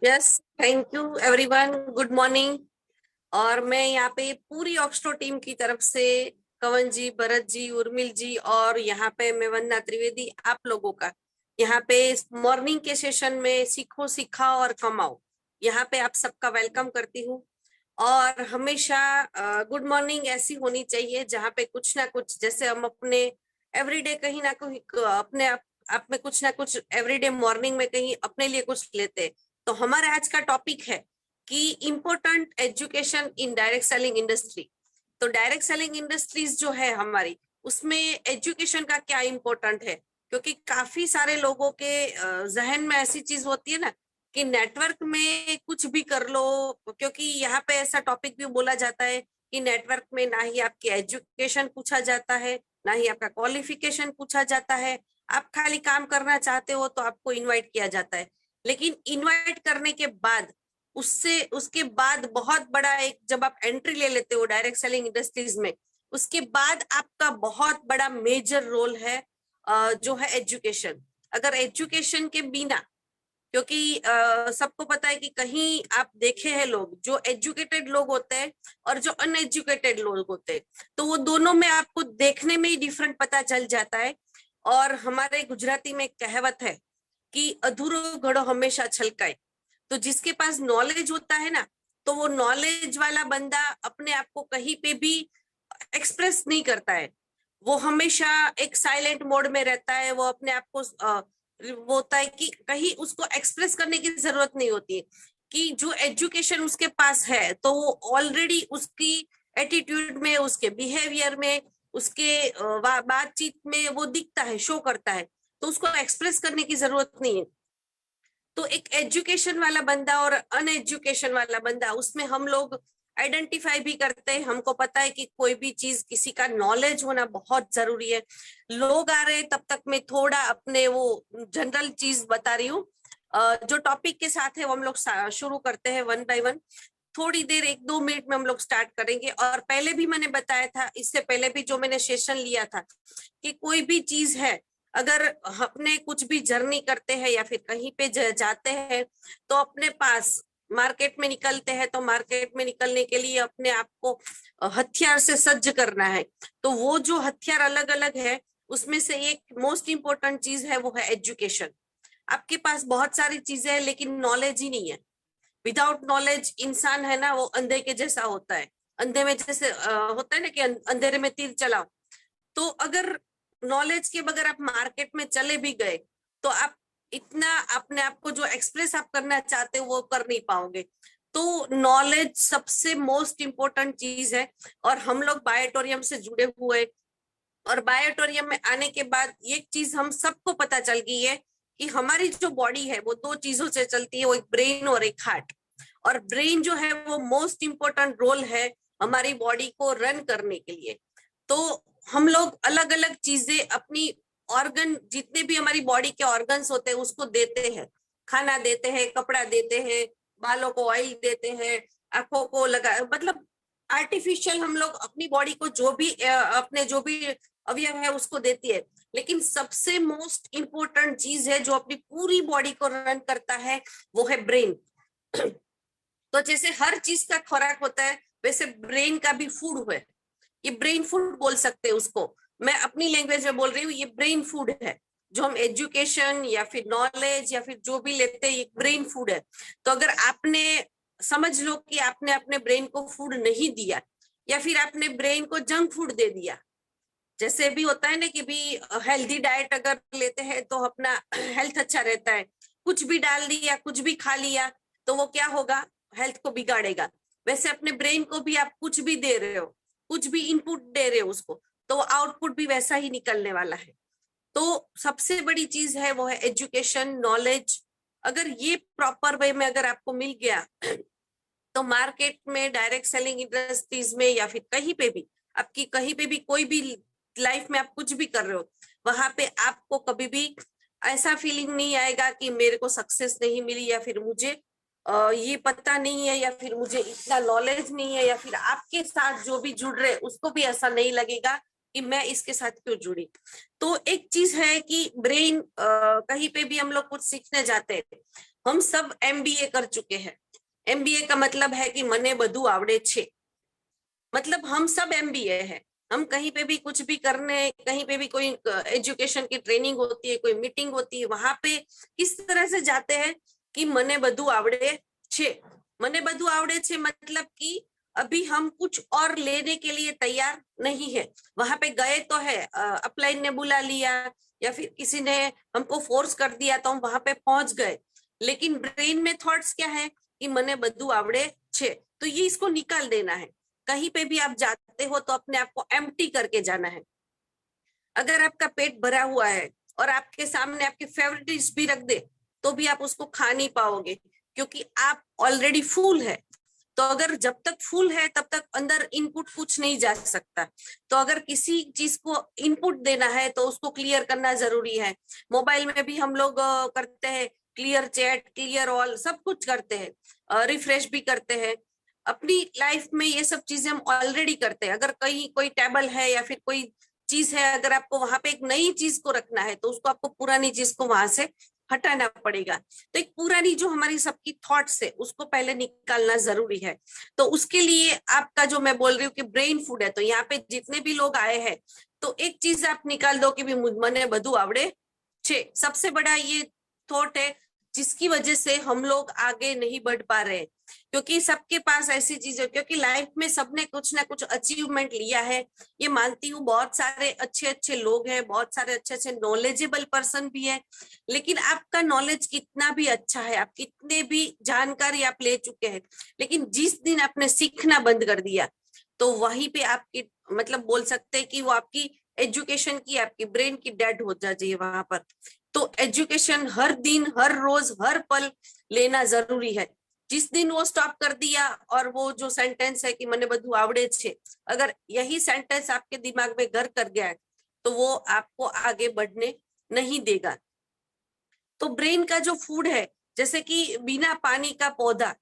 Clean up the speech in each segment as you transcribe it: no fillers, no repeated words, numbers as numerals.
Yes, thank you everyone, good morning. और मैं यहाँ पे पूरी ऑक्सटो टीम की तरफ से कवन जी, भरत जी, उर्मिल जी और यहाँ पे मैं वंदना त्रिवेदी, आप लोगों का यहाँ पे मॉर्निंग के सेशन में सीखो, सिखाओ और कमाओ, यहाँ पे आप सबका वेलकम करती हूँ। और हमेशा गुड मॉर्निंग ऐसी होनी चाहिए जहाँ पे कुछ ना कुछ, जैसे हम अपने एवरीडे कहीं ना कहीं अपने आप में कुछ ना कुछ एवरीडे मॉर्निंग में कहीं अपने लिए कुछ लेते हैं। तो हमारे आज का टॉपिक है कि important education in direct selling industry. तो डायरेक्ट सेलिंग इंडस्ट्रीज जो है हमारी, उसमें एजुकेशन का क्या इम्पोर्टेंट है, क्योंकि काफी सारे लोगों के जहन में ऐसी चीज होती है ना कि नेटवर्क में कुछ भी कर लो। क्योंकि यहाँ पे ऐसा टॉपिक भी बोला जाता है कि नेटवर्क में ना ही आपकी एजुकेशन पूछा जाता है, ना ही आपका क्वालिफिकेशन पूछा जाता है। आप खाली काम करना चाहते हो तो आपको इनवाइट किया जाता है। लेकिन इनवाइट करने के बाद, उससे उसके बाद बहुत बड़ा एक, जब आप एंट्री ले लेते हो डायरेक्ट सेलिंग इंडस्ट्रीज में, उसके बाद आपका बहुत बड़ा मेजर रोल है जो है एजुकेशन। अगर एजुकेशन के बिना, क्योंकि सबको पता है कि कहीं आप देखे हैं लोग जो एजुकेटेड लोग होते हैं और जो अनएजुकेटेड लोग होते हैं, तो वो दोनों में आपको देखने में ही डिफरेंट पता चल जाता है। और हमारे गुजराती में कहावत है कि अधूरो घड़ो हमेशा छलकाए। तो जिसके पास नॉलेज होता है ना, तो वो नॉलेज वाला बंदा अपने आप को कहीं पे भी एक्सप्रेस नहीं करता है। वो हमेशा एक साइलेंट मोड में रहता है। वो अपने आप को वो होता है कि कहीं उसको एक्सप्रेस करने की जरूरत नहीं होती है। कि जो एजुकेशन उसके पास है तो वो ऑलरेडी उसकी एटीट्यूड में, उसके बिहेवियर में, उसके बातचीत में वो दिखता है, शो करता है। तो उसको एक्सप्रेस करने की जरूरत नहीं है। तो एक एजुकेशन वाला बंदा और अनएजुकेशन वाला बंदा, उसमें हम लोग आइडेंटिफाई भी करते हैं। हमको पता है कि कोई भी चीज, किसी का नॉलेज होना बहुत जरूरी है। लोग आ रहे हैं तब तक मैं थोड़ा अपने वो जनरल चीज बता रही हूँ। जो टॉपिक के साथ है वो हम लोग शुरू करते हैं वन बाय वन। थोड़ी देर, 1-2 मिनट में हम लोग स्टार्ट करेंगे। और पहले भी मैंने बताया था, इससे पहले भी जो मैंने सेशन लिया था, कि कोई भी चीज है, अगर अपने कुछ भी जर्नी करते हैं या फिर कहीं पे जाते हैं, तो अपने पास मार्केट में निकलते हैं, तो मार्केट में निकलने के लिए अपने आप को हथियार से सज्ज करना है। तो वो जो हथियार अलग अलग है, उसमें से एक मोस्ट इम्पोर्टेंट चीज है, वो है एजुकेशन। आपके पास बहुत सारी चीजें हैं लेकिन नॉलेज ही नहीं है। विदाउट नॉलेज इंसान है ना, वो अंधे के जैसा होता है। अंधे में जैसे होता है ना कि अंधेरे में तीर चलाओ। तो अगर नॉलेज के बगैर आप मार्केट में चले भी गए, तो आप इतना अपने आप को जो एक्सप्रेस आप करना चाहते हो वो कर नहीं पाओगे। तो नॉलेज सबसे मोस्ट इम्पोर्टेंट चीज है। और हम लोग बायोटोरियम से जुड़े हुए, और बायोटोरियम में आने के बाद एक चीज हम सबको पता चल गई है कि हमारी जो बॉडी है वो दो चीजों से चलती है, वो एक ब्रेन और एक हार्ट। और ब्रेन जो है वो मोस्ट इम्पोर्टेंट रोल है हमारी बॉडी को रन करने के लिए। तो हम लोग अलग अलग चीजें अपनी ऑर्गन, जितने भी हमारी बॉडी के ऑर्गन्स होते हैं उसको देते हैं। खाना देते हैं, कपड़ा देते हैं, बालों को ऑयल देते हैं, आंखों को लगा, मतलब आर्टिफिशियल हम लोग अपनी बॉडी को जो भी अपने जो भी अवयव है उसको देती है। लेकिन सबसे मोस्ट इम्पोर्टेंट चीज है जो अपनी पूरी बॉडी को रन करता है, वो है ब्रेन। तो जैसे हर चीज का खुराक होता है, वैसे ब्रेन का भी फूड है। ये ब्रेन फूड बोल सकते हैं उसको। मैं अपनी लैंग्वेज में बोल रही हूँ, ये ब्रेन फूड है। जो हम एजुकेशन या फिर नॉलेज या फिर जो भी लेते हैं, ये ब्रेन फूड है। तो अगर आपने, समझ लो कि आपने अपने ब्रेन को फूड नहीं दिया, या फिर आपने ब्रेन को जंक फूड दे दिया। जैसे भी होता है ना कि भी हेल्दी डाइट अगर लेते हैं तो अपना हेल्थ अच्छा रहता है। कुछ भी डाल दिया, कुछ भी खा लिया, तो वो क्या होगा, हेल्थ को बिगाड़ेगा। वैसे अपने ब्रेन को भी आप कुछ भी दे रहे हो, कुछ भी इनपुट दे रहे हो उसको, तो आउटपुट भी वैसा ही निकलने वाला है। तो सबसे बड़ी चीज है वो है एजुकेशन, नॉलेज। अगर ये प्रॉपर वे में अगर आपको मिल गया, तो मार्केट में, डायरेक्ट सेलिंग इंडस्ट्रीज में, या फिर कहीं पे भी, आपकी कहीं पे भी कोई भी लाइफ में आप कुछ भी कर रहे हो, वहां पे आपको कभी भी ऐसा फीलिंग नहीं आएगा कि मेरे को सक्सेस नहीं मिली, या फिर मुझे ये पता नहीं है, या फिर मुझे इतना नॉलेज नहीं है, या फिर आपके साथ जो भी जुड़ रहे उसको भी ऐसा नहीं लगेगा कि मैं इसके साथ क्यों जुड़ी। तो एक चीज है कि ब्रेन, कहीं पे भी हम लोग कुछ सीखने जाते हैं, हम सब एमबीए कर चुके हैं। एमबीए का मतलब है कि मने बधु आवड़े छे, मतलब हम सब एमबीए है। हम कहीं पे भी कुछ भी करने, कहीं पे भी कोई एजुकेशन की ट्रेनिंग होती है, कोई मीटिंग होती है, वहां पे किस तरह से जाते हैं कि मने बधु आवड़े छे। मने बधु आवड़े छे मतलब कि अभी हम कुछ और लेने के लिए तैयार नहीं है। वहां पे गए तो है, अपलाइन ने बुला लिया या फिर किसी ने हमको फोर्स कर दिया तो हम वहां पे पहुंच गए, लेकिन ब्रेन में थॉट्स क्या है कि मने बधु आवड़े छे। तो ये इसको निकाल देना है। कहीं पे भी आप जाते हो तो अपने आप को एम्प्टी करके जाना है। अगर आपका पेट भरा हुआ है और आपके सामने आपकी फेवरेट डिश भी रख दे तो भी आप उसको खा नहीं पाओगे, क्योंकि आप ऑलरेडी फुल है। तो अगर जब तक फुल है तब तक अंदर इनपुट कुछ नहीं जा सकता। तो अगर किसी चीज को इनपुट देना है तो उसको क्लियर करना जरूरी है। मोबाइल में भी हम लोग करते हैं, क्लियर चैट, क्लियर ऑल, सब कुछ करते हैं, रिफ्रेश भी करते हैं। अपनी लाइफ में ये सब चीजें हम ऑलरेडी करते हैं। अगर कहीं कोई टेबल है या फिर कोई चीज है, अगर आपको वहां पे एक नई चीज को रखना है तो उसको आपको पुरानी चीज को वहां से हटाना पड़ेगा। तो एक पुरानी जो हमारी सबकी थॉट्स है उसको पहले निकालना जरूरी है। तो उसके लिए आपका जो मैं बोल रही हूँ कि ब्रेन फूड है, तो यहाँ पे जितने भी लोग आए हैं तो एक चीज आप निकाल दो कि भी मने बधु आवड़े छे। सबसे बड़ा ये थॉट है जिसकी वजह से हम लोग आगे नहीं बढ़ पा रहे, क्योंकि सबके पास ऐसी चीज है, क्योंकि लाइफ में सबने कुछ ना कुछ अचीवमेंट लिया है। ये मानती हूँ, बहुत सारे अच्छे अच्छे लोग हैं, बहुत सारे अच्छे अच्छे नॉलेजेबल पर्सन भी है, लेकिन आपका नॉलेज कितना भी अच्छा है, आप कितने भी जानकारी आप ले चुके हैं, लेकिन जिस दिन आपने सीखना बंद कर दिया तो वहीं पे आपकी, मतलब बोल सकते हैं कि वो आपकी एजुकेशन की, आपकी ब्रेन की डेड हो जाती है वहां पर। तो एजुकेशन हर दिन, हर रोज, हर पल लेना जरूरी है। जिस दिन वो स्टॉप कर दिया और वो जो सेंटेंस है कि मने बधु आवड़े छे, अगर यही सेंटेंस आपके दिमाग में घर कर गया है तो वो आपको आगे बढ़ने नहीं देगा। तो ब्रेन का जो फूड है, जैसे कि बिना पानी का पौधा,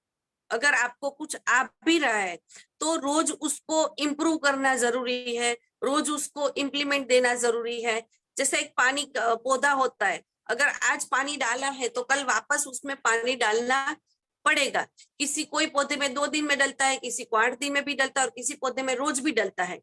अगर आपको कुछ आ भी रहा है तो रोज उसको इम्प्रूव करना जरूरी है, रोज उसको इम्प्लीमेंट देना जरूरी है। जैसे एक पानी पौधा होता है, अगर आज पानी डाला है तो कल वापस उसमें पानी डालना पड़ेगा। किसी कोई पौधे में 2 दिन में डलता है, किसी को 8 दिन में भी डलता है और किसी पौधे में रोज भी डलता है।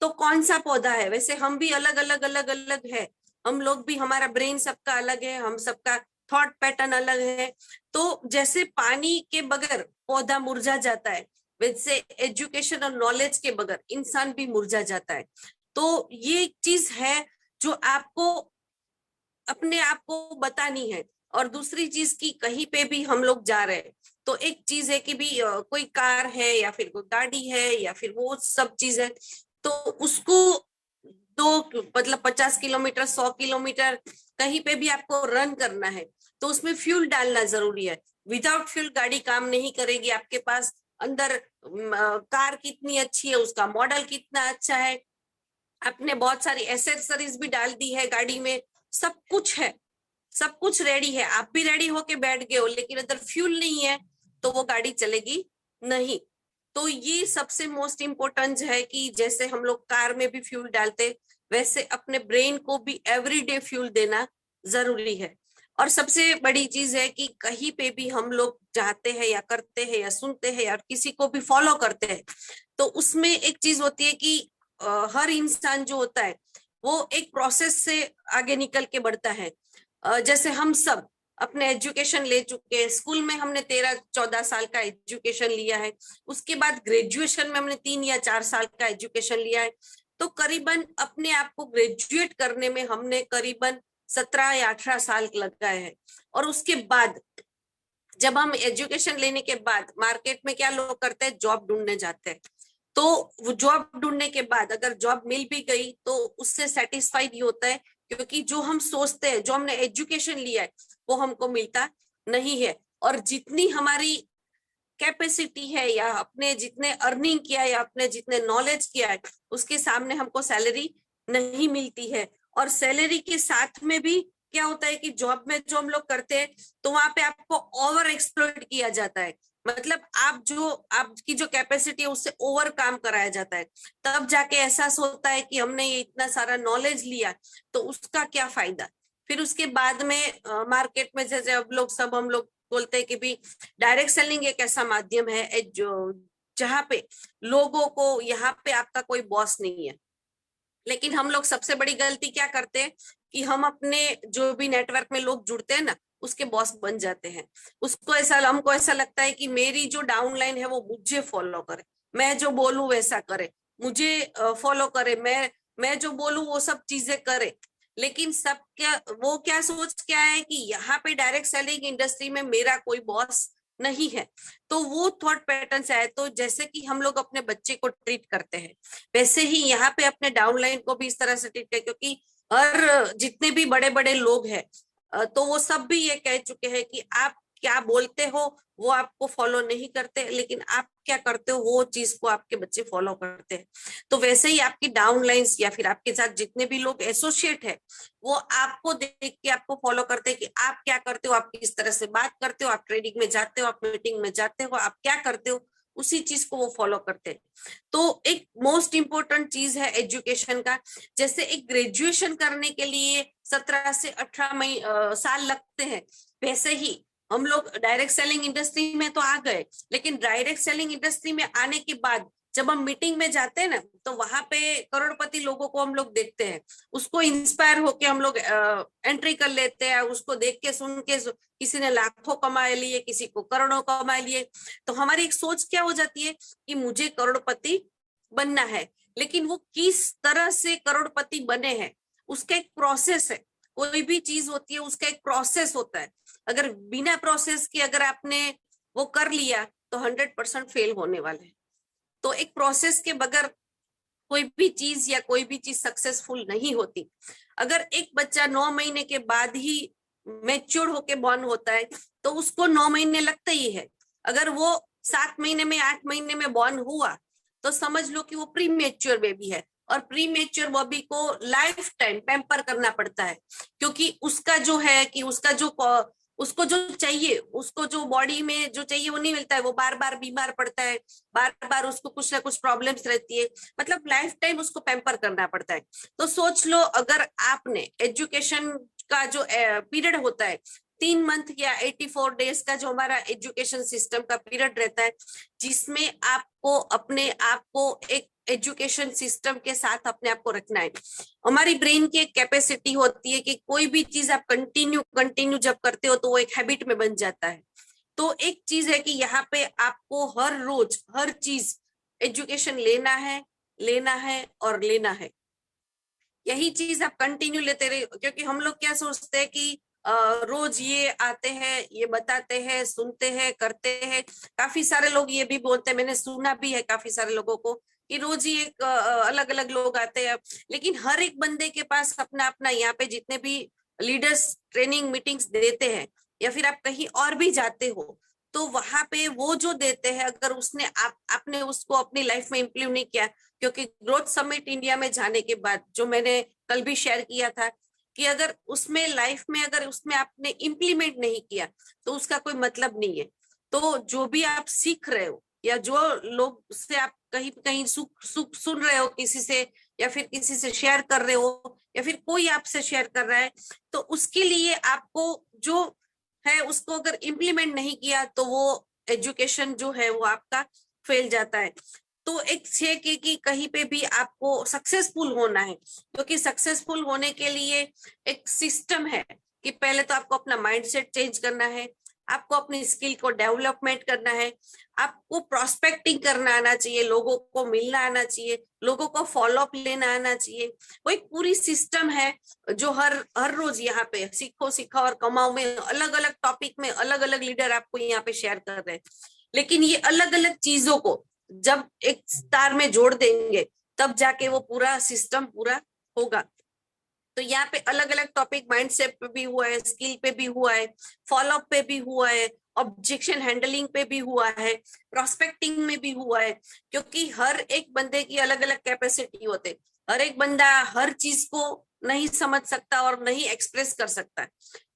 तो कौन सा पौधा है? वैसे हम भी अलग अलग अलग अलग है, हम लोग भी, हमारा ब्रेन सबका अलग है, हम सबका थॉट पैटर्न अलग है। तो जैसे पानी के बगैर पौधा मुरझा जाता है, वैसे एजुकेशन और नॉलेज के बगैर इंसान भी मुरझा जाता है। तो ये एक चीज है जो आपको अपने आप को बतानी है। और दूसरी चीज की, कहीं पे भी हम लोग जा रहे हैं तो एक चीज है कि भी कोई कार है या फिर कोई गाड़ी है या फिर वो सब चीज है, तो उसको दो, मतलब 50 किलोमीटर, 100 किलोमीटर कहीं पे भी आपको रन करना है तो उसमें फ्यूल डालना जरूरी है। विदाउट फ्यूल गाड़ी काम नहीं करेगी। आपके पास अंदर कार कितनी अच्छी है, उसका मॉडल कितना अच्छा है, आपने बहुत सारी एसेसरीज भी डाल दी है गाड़ी में, सब कुछ है, सब कुछ रेडी है, आप भी रेडी होके बैठ गए हो, लेकिन अगर फ्यूल नहीं है तो वो गाड़ी चलेगी नहीं। तो ये सबसे मोस्ट इम्पोर्टेंट है कि जैसे हम लोग कार में भी फ्यूल डालते, वैसे अपने ब्रेन को भी एवरीडे फ्यूल देना जरूरी है। और सबसे बड़ी चीज है कि कहीं पे भी हम लोग जाते हैं या करते हैं या सुनते हैं या किसी को भी फॉलो करते हैं, तो उसमें एक चीज होती है कि हर इंसान जो होता है वो एक प्रोसेस से आगे निकल के बढ़ता है। जैसे हम सब अपने एजुकेशन ले चुके हैं, स्कूल में हमने 13-14 साल का एजुकेशन लिया है, उसके बाद ग्रेजुएशन में हमने 3 या 4 साल का एजुकेशन लिया है। तो करीबन अपने आप को ग्रेजुएट करने में हमने करीबन 17 या 18 साल लगाए हैं। और उसके बाद जब हम एजुकेशन लेने के बाद मार्केट में क्या लोग करते हैं, जॉब ढूंढने जाते हैं। तो वो जॉब ढूंढने के बाद अगर जॉब मिल भी गई तो उससे सेटिस्फाइड ही होता है, क्योंकि जो हम सोचते हैं, जो हमने एजुकेशन लिया है, वो हमको मिलता नहीं है। और जितनी हमारी कैपेसिटी है या अपने जितने अर्निंग किया है या अपने जितने नॉलेज किया है, उसके सामने हमको सैलरी नहीं मिलती है। और सैलरी के साथ में भी क्या होता है कि जॉब में जो हम लोग करते हैं तो वहां पे आपको ओवर एक्सप्लॉइट किया जाता है, मतलब आपकी जो कैपेसिटी है उससे ओवर काम कराया जाता है। तब जाके एहसास होता है कि हमने ये इतना सारा नॉलेज लिया तो उसका क्या फायदा। फिर उसके बाद में मार्केट में जैसे अब लोग सब हम लोग बोलते हैं कि भी डायरेक्ट सेलिंग एक ऐसा माध्यम है जो जहाँ पे लोगों को, यहाँ पे आपका कोई बॉस नहीं है। लेकिन हम लोग सबसे बड़ी गलती क्या करते हैं कि हम अपने जो भी नेटवर्क में लोग जुड़ते हैं ना, उसके बॉस बन जाते हैं। उसको ऐसा, हमको ऐसा लगता है कि मेरी जो डाउनलाइन है वो मुझे फॉलो करे, मैं जो बोलूं वैसा करे, मुझे फॉलो करे, मैं जो बोलूं वो सब चीजें करे। लेकिन सब क्या, वो क्या सोच क्या है कि यहाँ पे डायरेक्ट सेलिंग इंडस्ट्री में मेरा कोई बॉस नहीं है। तो वो थॉट पैटर्न से आए। तो जैसे कि हम लोग अपने बच्चे को ट्रीट करते हैं, वैसे ही यहाँ पे अपने डाउनलाइन को भी इस तरह से ट्रीट करें, क्योंकि हर जितने भी बड़े बड़े लोग हैं तो वो सब भी ये कह चुके हैं कि आप क्या बोलते हो वो आपको फॉलो नहीं करते, लेकिन आप क्या करते हो वो चीज को आपके बच्चे फॉलो करते हैं। तो वैसे ही आपकी डाउनलाइंस या फिर आपके साथ जितने भी लोग एसोसिएट है, वो आपको देख के आपको फॉलो करते हैं कि आप क्या करते हो, आप किस तरह से बात करते हो, आप ट्रेडिंग में जाते हो, आप मीटिंग में जाते हो, आप क्या करते हो, उसी चीज को वो फॉलो करते हैं। तो एक मोस्ट इंपोर्टेंट चीज है एजुकेशन का। जैसे एक ग्रेजुएशन करने के लिए 17 से 18 साल लगते हैं, वैसे ही हम लोग डायरेक्ट सेलिंग इंडस्ट्री में तो आ गए, लेकिन डायरेक्ट सेलिंग इंडस्ट्री में आने के बाद जब हम मीटिंग में जाते हैं ना, तो वहां पे करोड़पति लोगों को हम लोग देखते हैं, उसको इंस्पायर होके हम लोग एंट्री कर लेते हैं, उसको देख के सुन के किसी ने लाखों कमा लिए, किसी को करोड़ों कमा लिए। तो हमारी एक सोच क्या हो जाती है कि मुझे करोड़पति बनना है। लेकिन वो किस तरह से करोड़पति बने हैं, उसका एक प्रोसेस है। कोई भी चीज होती है उसका एक प्रोसेस होता है। अगर बिना प्रोसेस के अगर आपने वो कर लिया तो 100% फेल होने वाले हैं। तो एक प्रोसेस के बगैर कोई भी चीज या कोई भी चीज सक्सेसफुल नहीं होती। अगर एक बच्चा 9 महीने के बाद ही मैच्योर होके बॉर्न होता है तो उसको 9 महीने लगते ही है। अगर वो 7 महीने में 8 महीने में बॉर्न हुआ तो समझ लो कि वो प्री मेच्योर बेबी है। और प्री मेच्योर बेबी को लाइफ टाइम पैम्पर करना पड़ता है, क्योंकि उसका जो है कि उसका जो उसको जो चाहिए, उसको जो बॉडी में जो चाहिए वो नहीं मिलता है, वो बार बार बीमार पड़ता है, बार बार उसको कुछ ना कुछ प्रॉब्लम्स रहती है, मतलब लाइफ टाइम उसको पैम्पर करना पड़ता है। तो सोच लो अगर आपने एजुकेशन का जो पीरियड होता है 3 मंथ या 84 डेज का जो हमारा एजुकेशन सिस्टम का पीरियड रहता है, जिसमें आपको अपने आप को एक एजुकेशन सिस्टम के साथ अपने आप को रखना है। हमारी ब्रेन की एक कैपेसिटी होती है कि कोई भी चीज आप कंटिन्यू कंटिन्यू जब करते हो तो वो एक हैबिट में बन जाता है। तो एक चीज है कि यहाँ पे आपको हर रोज हर चीज एजुकेशन लेना है और लेना है। यही चीज आप कंटिन्यू लेते रहे, क्योंकि हम लोग क्या सोचते हैं कि रोज ये आते हैं, ये बताते हैं, सुनते हैं, करते हैं। काफी सारे लोग ये भी बोलते हैं, मैंने सुना भी है काफी सारे लोगों को कि रोज ही एक अलग अलग लोग आते हैं। लेकिन हर एक बंदे के पास अपना अपना, यहाँ पे जितने भी लीडर्स ट्रेनिंग मीटिंग्स देते हैं या फिर आप कहीं और भी जाते हो, तो वहां पे वो जो देते हैं अगर उसने आपने उसको अपनी लाइफ में इम्प्लीमेंट नहीं किया। क्योंकि ग्रोथ समिट इंडिया में जाने के बाद जो मैंने कल भी शेयर किया था कि अगर उसमें लाइफ में अगर उसमें आपने इम्प्लीमेंट नहीं किया तो उसका कोई मतलब नहीं है। तो जो भी आप सीख रहे हो या जो लोग से आप कहीं कहीं सुन रहे हो किसी से, या फिर किसी से शेयर कर रहे हो, या फिर कोई आपसे शेयर कर रहा है, तो उसके लिए आपको जो है उसको अगर इम्प्लीमेंट नहीं किया तो वो एजुकेशन जो है वो आपका फेल जाता है। तो एक छे कि कहीं पे भी आपको सक्सेसफुल होना है, क्योंकि सक्सेसफुल होने के लिए एक सिस्टम है कि पहले तो आपको अपना माइंडसेट चेंज करना है, आपको अपनी स्किल को डेवलपमेंट करना है, आपको प्रोस्पेक्टिंग करना आना चाहिए, लोगों को मिलना आना चाहिए, लोगों को फॉलो अप लेना आना चाहिए। वो एक पूरी सिस्टम है जो हर हर रोज यहाँ पे सीखो सिखाओ और कमाओ में अलग अलग टॉपिक में अलग अलग लीडर आपको यहाँ पे शेयर कर रहे हैं। लेकिन ये अलग अलग चीजों को जब एक तार में जोड़ देंगे तब जाके वो पूरा सिस्टम पूरा होगा। तो यहाँ पे अलग अलग टॉपिक माइंडसेट पे भी हुआ है, स्किल पे भी हुआ है, फॉलोअप पे भी हुआ है, ऑब्जेक्शन हैंडलिंग पे भी हुआ है, प्रोस्पेक्टिंग में भी हुआ है। क्योंकि हर एक बंदे की अलग अलग कैपेसिटी होते, हर एक बंदा हर चीज को नहीं समझ सकता और नहीं एक्सप्रेस कर सकता।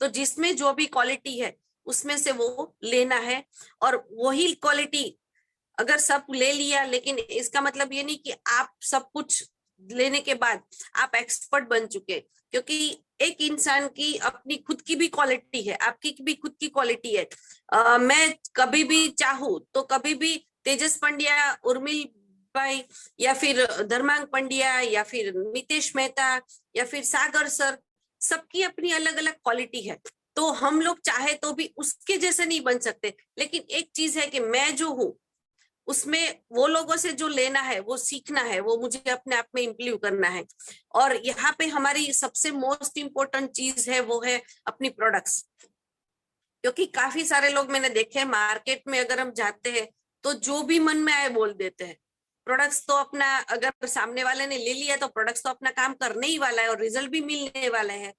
तो जिसमें जो भी क्वालिटी है उसमें से वो लेना है। और वही क्वालिटी अगर सब ले लिया, लेकिन इसका मतलब ये नहीं कि आप सब कुछ लेने के बाद आप एक्सपर्ट बन चुके, क्योंकि एक इंसान की अपनी खुद की भी क्वालिटी है, आपकी भी खुद की क्वालिटी है। मैं कभी भी चाहूँ तो कभी भी तेजस पंड्या, उर्मिल भाई, या फिर धर्मांग पंड्या, या फिर मितेश मेहता, या फिर सागर सर, सबकी अपनी अलग अलग क्वालिटी है। तो हम लोग चाहे तो भी उसके जैसे नहीं बन सकते, लेकिन एक चीज है कि मैं जो हूँ उसमें वो लोगों से जो लेना है, वो सीखना है, वो मुझे अपने आप में इंप्लीव करना है। और यहाँ पे हमारी सबसे मोस्ट इम्पोर्टेंट चीज है, वो है अपनी प्रोडक्ट्स। क्योंकि काफी सारे लोग मैंने देखे हैं मार्केट में, अगर हम जाते हैं तो जो भी मन में आए बोल देते हैं। प्रोडक्ट्स तो अपना, अगर सामने वाले ने ले लिया तो प्रोडक्ट्स तो अपना काम करने ही वाला है और रिजल्ट भी मिलने वाला है,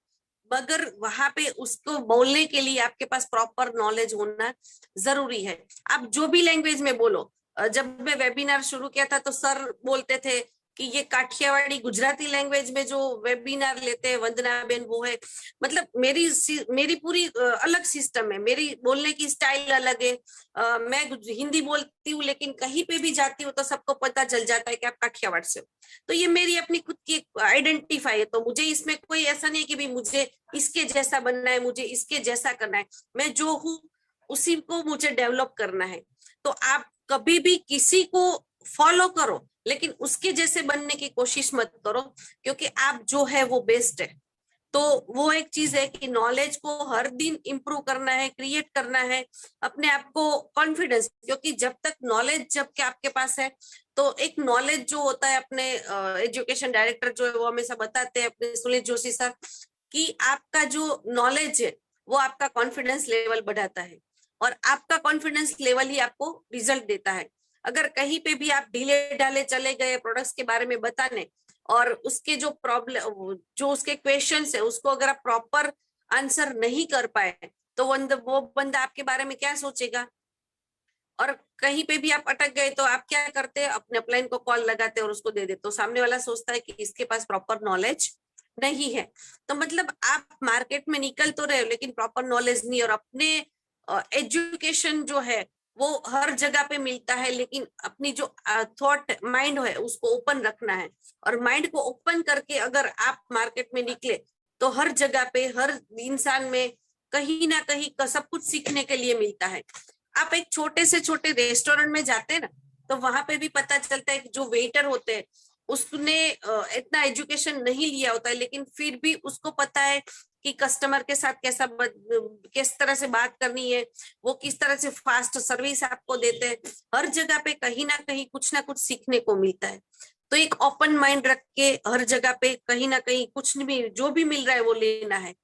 मगर वहां पे उसको बोलने के लिए आपके पास प्रॉपर नॉलेज होना जरूरी है। आप जो भी लैंग्वेज में बोलो। जब मैं वेबिनार शुरू किया था तो सर बोलते थे कि ये काठियावाड़ी गुजराती लैंग्वेज में जो वेबिनार लेते हैं वंदना बेन, वो है। मतलब मेरी पूरी अलग सिस्टम है, मेरी बोलने की स्टाइल अलग है। मैं हिंदी बोलती हूँ, लेकिन कहीं पे भी जाती हूँ तो सबको पता चल जाता है कि आप काठियावाड़ से हो। तो ये मेरी अपनी खुद की आइडेंटिफाई है। तो मुझे इसमें कोई ऐसा नहीं कि भी मुझे इसके जैसा बनना है, मुझे इसके जैसा करना है। मैं जो हूँ उसी को मुझे डेवलप करना है। तो आप कभी भी किसी को फॉलो करो, लेकिन उसके जैसे बनने की कोशिश मत करो, क्योंकि आप जो है वो बेस्ट है। तो वो एक चीज है कि नॉलेज को हर दिन इंप्रूव करना है, क्रिएट करना है अपने आप को कॉन्फिडेंस। क्योंकि जब तक नॉलेज जब के आपके पास है, तो एक नॉलेज जो होता है, अपने एजुकेशन डायरेक्टर जो है वो हमेशा बताते हैं, अपने सुनील जोशी सर, कि आपका जो नॉलेज है वो आपका कॉन्फिडेंस लेवल बढ़ाता है, और आपका कॉन्फिडेंस लेवल ही आपको रिजल्ट देता है। अगर कहीं पे भी आप ढीले ढाले चले गए प्रोडक्ट्स के बारे में बताने, और उसके जो प्रॉब्लम, जो उसके क्वेश्चंस है, उसको अगर आप प्रॉपर आंसर नहीं कर पाए, तो वो बंदा आपके बारे में क्या सोचेगा। और कहीं पे भी आप अटक गए तो आप क्या करते हैं, अपने अपलाइन को कॉल लगाते हैं और उसको दे देते, तो सामने वाला सोचता है कि इसके पास प्रॉपर नॉलेज नहीं है। तो मतलब आप मार्केट में निकल तो रहे हो, लेकिन प्रॉपर नॉलेज नहीं। और अपने एजुकेशन जो है वो हर जगह पे मिलता है, लेकिन अपनी जो थॉट माइंड है उसको ओपन रखना है। और माइंड को ओपन करके अगर आप मार्केट में निकले, तो हर जगह पे, हर इंसान में कहीं ना कहीं सब कुछ सीखने के लिए मिलता है। आप एक छोटे से छोटे रेस्टोरेंट में जाते हैं ना, तो वहां पे भी पता चलता है कि जो वेटर होते हैं उसने इतना एजुकेशन नहीं लिया होता है, लेकिन फिर भी उसको पता है कि कस्टमर के साथ किस तरह से बात करनी है, वो किस तरह से फास्ट सर्विस आपको देते हैं। हर जगह पे कहीं ना कुछ सीखने को मिलता है। तो एक ओपन माइंड रख के हर जगह पे कहीं ना कहीं कुछ भी, जो भी मिल रहा है वो लेना है।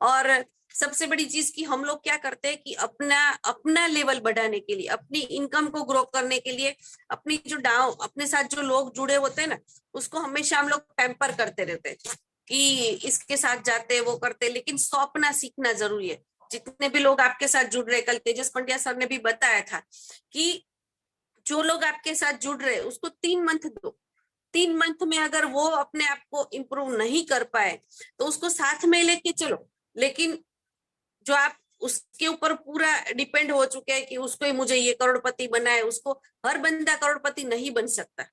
और सबसे बड़ी चीज की हम लोग क्या करते हैं कि अपना अपना लेवल बढ़ाने के लिए, अपनी इनकम को ग्रो करने के लिए, अपनी जो अपने साथ जो लोग जुड़े होते हैं ना, उसको हमेशा हम लोग पैम्पर करते रहते हैं कि इसके साथ जाते वो करते, लेकिन सौंपना सीखना जरूरी है। जितने भी लोग आपके साथ जुड़ रहे, कल तेजस पंड्या सर ने भी बताया था कि जो लोग आपके साथ जुड़ रहे उसको 3 मंथ दो। 3 मंथ में अगर वो अपने आप को इम्प्रूव नहीं कर पाए, तो उसको साथ में लेके चलो। लेकिन जो आप उसके ऊपर पूरा डिपेंड हो चुके हैं कि उसको ही मुझे ये करोड़पति बना है, उसको हर बंदा करोड़पति नहीं बन सकता।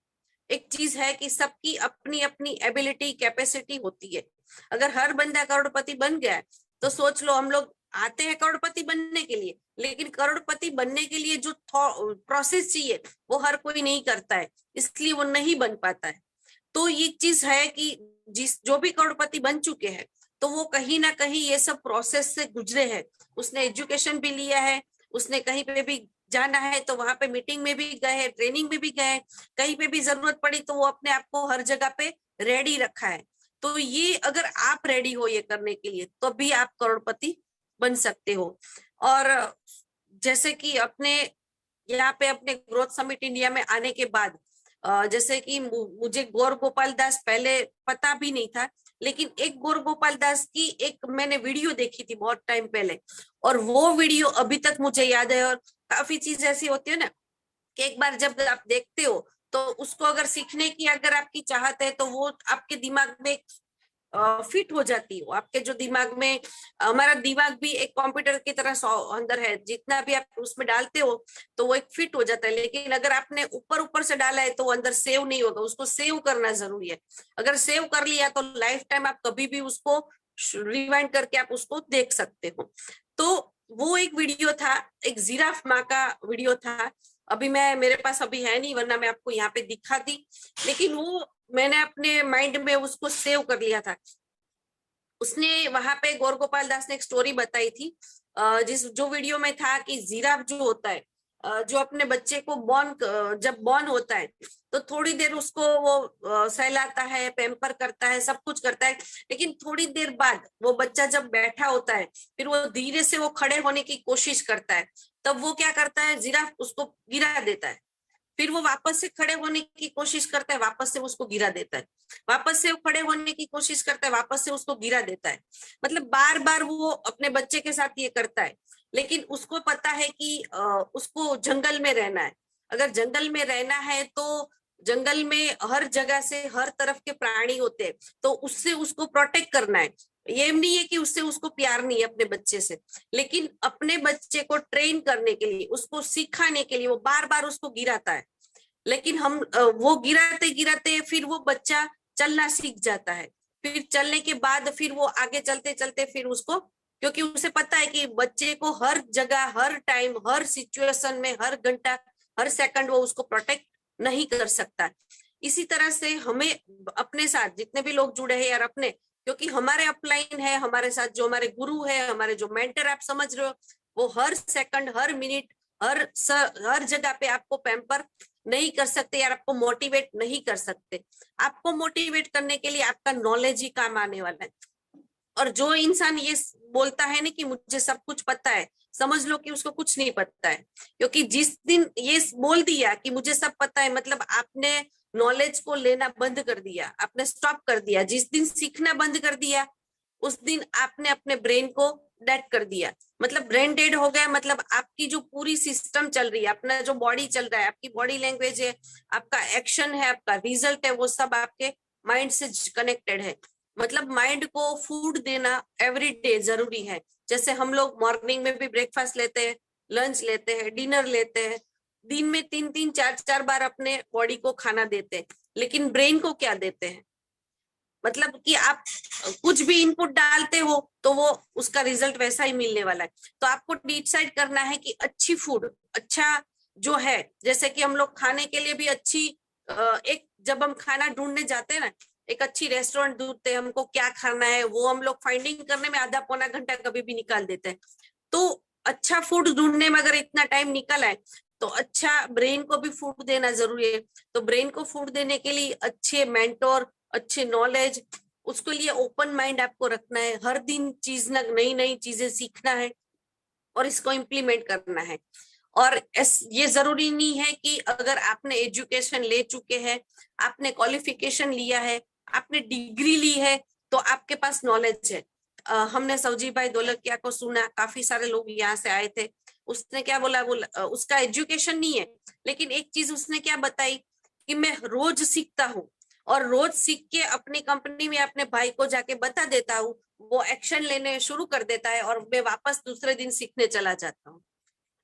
एक चीज है कि सबकी अपनी अपनी एबिलिटी, कैपेसिटी होती है। अगर हर बंदा करोड़पति बन गया है, तो सोच लो, हम लोग आते हैं करोड़पति बनने के लिए, लेकिन करोड़पति बनने के लिए जो प्रोसेस चाहिए वो हर कोई नहीं करता है, इसलिए वो नहीं बन पाता है। तो ये चीज है कि जो भी करोड़पति बन चुके हैं, तो वो कहीं ना कहीं ये सब प्रोसेस से गुजरे हैं। उसने एजुकेशन भी लिया है, उसने कहीं पे भी जाना है तो वहां पे मीटिंग में भी गए, ट्रेनिंग में भी गए, कहीं पे भी जरूरत पड़ी तो वो अपने आप को हर जगह पे रेडी रखा है। तो ये अगर आप रेडी हो ये करने के लिए, तो भी आप करोड़पति बन सकते हो। और जैसे कि अपने यहाँ पे अपने ग्रोथ समिट इंडिया में आने के बाद, जैसे कि मुझे गौर गोपाल दास पहले पता भी नहीं था, लेकिन एक गौर गोपाल दास की एक मैंने वीडियो देखी थी बहुत टाइम पहले, और वो वीडियो अभी तक मुझे याद है। और काफी चीज ऐसी होती है ना कि एक बार जब आप देखते हो, तो उसको अगर सीखने की अगर आपकी चाहत है, तो वो आपके दिमाग में फिट हो जाती है। आपके जो दिमाग में, हमारा दिमाग भी एक कंप्यूटर की तरह अंदर है, जितना भी आप उसमें डालते हो तो वो एक फिट हो जाता है। लेकिन अगर आपने ऊपर ऊपर से डाला है तो वो अंदर सेव नहीं होगा, उसको सेव करना जरूरी है। अगर सेव कर लिया तो लाइफ टाइम आप कभी भी उसको रिवाइंड करके आप उसको देख सकते हो। तो वो एक वीडियो था, एक जिराफ माँ का वीडियो था। अभी मैं, मेरे पास अभी है नहीं, वरना मैं आपको यहाँ पे दिखा दी, लेकिन वो मैंने अपने माइंड में उसको सेव कर लिया था। उसने वहां पे गौर गोपाल दास ने एक स्टोरी बताई थी, जिस जो वीडियो में था कि जिराफ जो होता है, जो अपने बच्चे को जब बॉर्न होता है तो थोड़ी देर उसको वो सहलाता है, पैम्पर करता है, सब कुछ करता है। लेकिन थोड़ी देर बाद वो बच्चा जब बैठा होता है, फिर वो धीरे से वो खड़े होने की कोशिश करता है। तब वो क्या करता है, जिराफ उसको गिरा देता है। फिर वो वापस से खड़े होने की कोशिश करता है, वापस से उसको गिरा देता है। वापस से वो खड़े होने की कोशिश करता है, वापस से उसको गिरा देता है। मतलब बार बार वो अपने बच्चे के साथ ये करता है। लेकिन उसको पता है कि उसको जंगल में रहना है। अगर जंगल में रहना है तो जंगल में हर जगह से हर तरफ के प्राणी होते हैं, तो उससे उसको प्रोटेक्ट करना है। ये नहीं है कि उससे उसको प्यार नहीं है अपने बच्चे से, लेकिन अपने बच्चे को ट्रेन करने के लिए, उसको सिखाने के लिए वो बार बार उसको गिराता है। लेकिन हम वो गिराते गिराते फिर वो बच्चा चलना सीख जाता है। फिर चलने के बाद फिर वो आगे चलते चलते फिर उसको, क्योंकि उसे पता है कि बच्चे को हर जगह, हर टाइम, हर सिचुएशन में, हर घंटा, हर सेकंड वो उसको प्रोटेक्ट नहीं कर सकता। इसी तरह से हमें अपने साथ जितने भी लोग जुड़े हैं यार, अपने, क्योंकि हमारे अपलाइन है, हमारे साथ जो हमारे गुरु है, हमारे जो मेंटर आप समझ रहे हो, वो हर सेकंड, हर मिनट, हर जगह पे आपको पैम्पर नहीं कर सकते यार, आपको मोटिवेट नहीं कर सकते। आपको मोटिवेट करने के लिए आपका नॉलेज ही काम आने वाला है। और जो इंसान ये बोलता है ना कि मुझे सब कुछ पता है, समझ लो कि उसको कुछ नहीं पता है। क्योंकि जिस दिन ये बोल दिया कि मुझे सब पता है, मतलब आपने नॉलेज को लेना बंद कर दिया, आपने स्टॉप कर दिया। जिस दिन सीखना बंद कर दिया, उस दिन आपने अपने ब्रेन को डेड कर दिया। मतलब ब्रेन डेड हो गया, मतलब आपकी जो पूरी सिस्टम चल रही है, अपना जो बॉडी चल रहा है, आपकी बॉडी लैंग्वेज है, आपका एक्शन है, आपका रिजल्ट है, वो सब आपके माइंड से कनेक्टेड है। मतलब माइंड को फूड देना एवरी डे जरूरी है। जैसे हम लोग मॉर्निंग में भी ब्रेकफास्ट लेते हैं, लंच लेते हैं, डिनर लेते हैं, दिन में 3-3 4-4 बार अपने बॉडी को खाना देते हैं, लेकिन ब्रेन को क्या देते हैं? मतलब कि आप कुछ भी इनपुट डालते हो तो वो उसका रिजल्ट वैसा ही मिलने वाला है। तो आपको डिसाइड करना है कि अच्छी फूड, अच्छा जो है, जैसे कि हम लोग खाने के लिए भी अच्छी, एक जब हम खाना ढूंढने जाते हैं ना, एक अच्छी रेस्टोरेंट ढूंढते हैं, हमको क्या खाना है वो हम लोग फाइंडिंग करने में आधा पौना घंटा कभी भी निकाल देते हैं। तो अच्छा फूड ढूंढने में अगर इतना टाइम निकल आए, तो अच्छा ब्रेन को भी फूड देना जरूरी है। तो ब्रेन को फूड देने के लिए अच्छे मेंटोर, अच्छे नॉलेज, उसके लिए ओपन माइंड आपको रखना है। हर दिन नई नई चीजें सीखना है और इसको इम्प्लीमेंट करना है। और ये जरूरी नहीं है कि अगर आपने एजुकेशन ले चुके हैं, आपने क्वालिफिकेशन लिया है, आपने डिग्री ली है, तो आपके पास नॉलेज है। हमने सवजी भाई दौलतकिया को सुना, काफी सारे लोग यहाँ से आए थे। उसने क्या बोला, उसका एजुकेशन नहीं है, लेकिन एक चीज उसने क्या बताई कि मैं रोज सीखता हूँ, और रोज सीख के अपनी कंपनी में अपने भाई को जाके बता देता हूँ, वो एक्शन लेने शुरू कर देता है और मैं वापस दूसरे दिन सीखने चला जाता हूँ।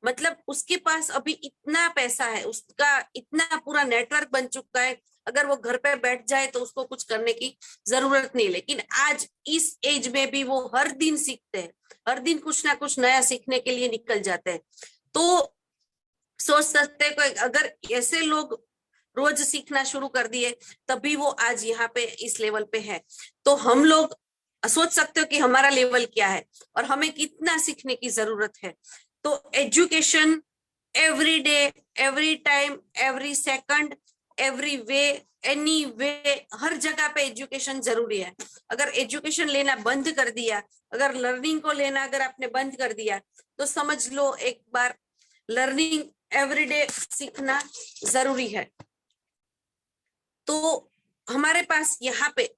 मतलब उसके पास अभी इतना पैसा है, उसका इतना पूरा नेटवर्क बन चुका है, अगर वो घर पे बैठ जाए तो उसको कुछ करने की जरूरत नहीं। लेकिन आज इस एज में भी वो हर दिन सीखते हैं, हर दिन कुछ ना कुछ नया सीखने के लिए निकल जाते हैं। तो सोच सकते हैं कि अगर ऐसे लोग रोज सीखना शुरू कर दिए, तभी वो आज यहाँ पे इस लेवल पे है। तो हम लोग सोच सकते हो कि हमारा लेवल क्या है और हमें कितना सीखने की जरूरत है। तो education every day, every time, every second, every way, any way, हर जगह पे एजुकेशन जरूरी है। अगर एजुकेशन लेना बंद कर दिया, अगर लर्निंग को लेना अगर आपने बंद कर दिया, तो समझ लो एक बार लर्निंग एवरीडे सीखना जरूरी है। तो हमारे पास यहाँ पे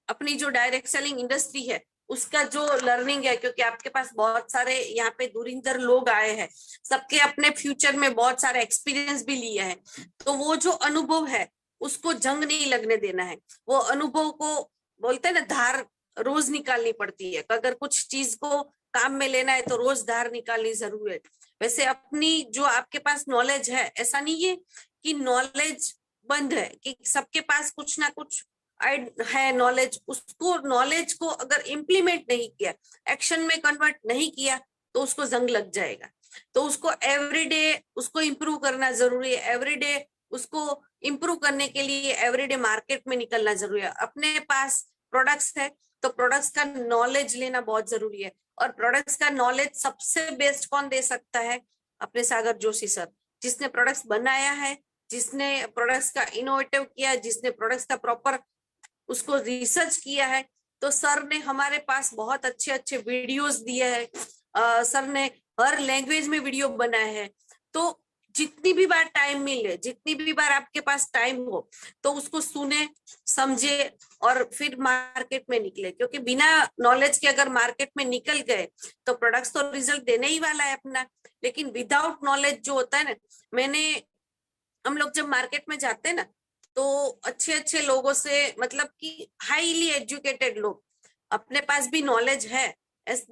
अपनी जो डायरेक्ट सेलिंग इंडस्ट्री है, उसका जो लर्निंग है, क्योंकि आपके पास बहुत सारे यहाँ पे दूरिंदर लोग आए हैं, सबके अपने फ्यूचर में बहुत सारे एक्सपीरियंस भी लिए हैं। तो वो जो अनुभव है उसको जंग नहीं लगने देना है, वो अनुभव को बोलते हैं ना, धार रोज निकालनी पड़ती है। अगर कुछ चीज को काम में लेना है तो रोज धार निकालनी जरूरी है। वैसे अपनी जो आपके पास नॉलेज है, ऐसा नहीं है कि नॉलेज बंद है, कि सबके पास कुछ ना कुछ है नॉलेज। उसको नॉलेज को अगर इम्प्लीमेंट नहीं किया, एक्शन में कन्वर्ट नहीं किया, तो उसको जंग लग जाएगा। तो उसको एवरीडे उसको इम्प्रूव करना जरूरी है। एवरीडे उसको इम्प्रूव करने के लिए एवरीडे मार्केट में निकलना जरूरी है। अपने पास प्रोडक्ट्स है तो प्रोडक्ट्स का नॉलेज लेना बहुत जरूरी है। और प्रोडक्ट्स का नॉलेज सबसे बेस्ट कौन दे सकता है? अपने सागर जोशी सर, जिसने प्रोडक्ट्स बनाया है, जिसने प्रोडक्ट्स का इनोवेटिव किया, जिसने प्रोडक्ट्स का प्रॉपर उसको रिसर्च किया है। तो सर ने हमारे पास बहुत अच्छे अच्छे वीडियोस दिए हैं। सर ने हर लैंग्वेज में वीडियो बनाए हैं। तो जितनी भी बार टाइम मिले, जितनी भी बार आपके पास टाइम हो, तो उसको सुने, समझे और फिर मार्केट में निकले। क्योंकि बिना नॉलेज के अगर मार्केट में निकल गए तो प्रोडक्ट्स तो रिजल्ट देने ही वाला है अपना, लेकिन विदाउट नॉलेज जो होता है ना, हम लोग जब मार्केट में जाते हैं ना, तो अच्छे अच्छे लोगों से, मतलब कि हाईली एजुकेटेड लोग, अपने पास भी नॉलेज है,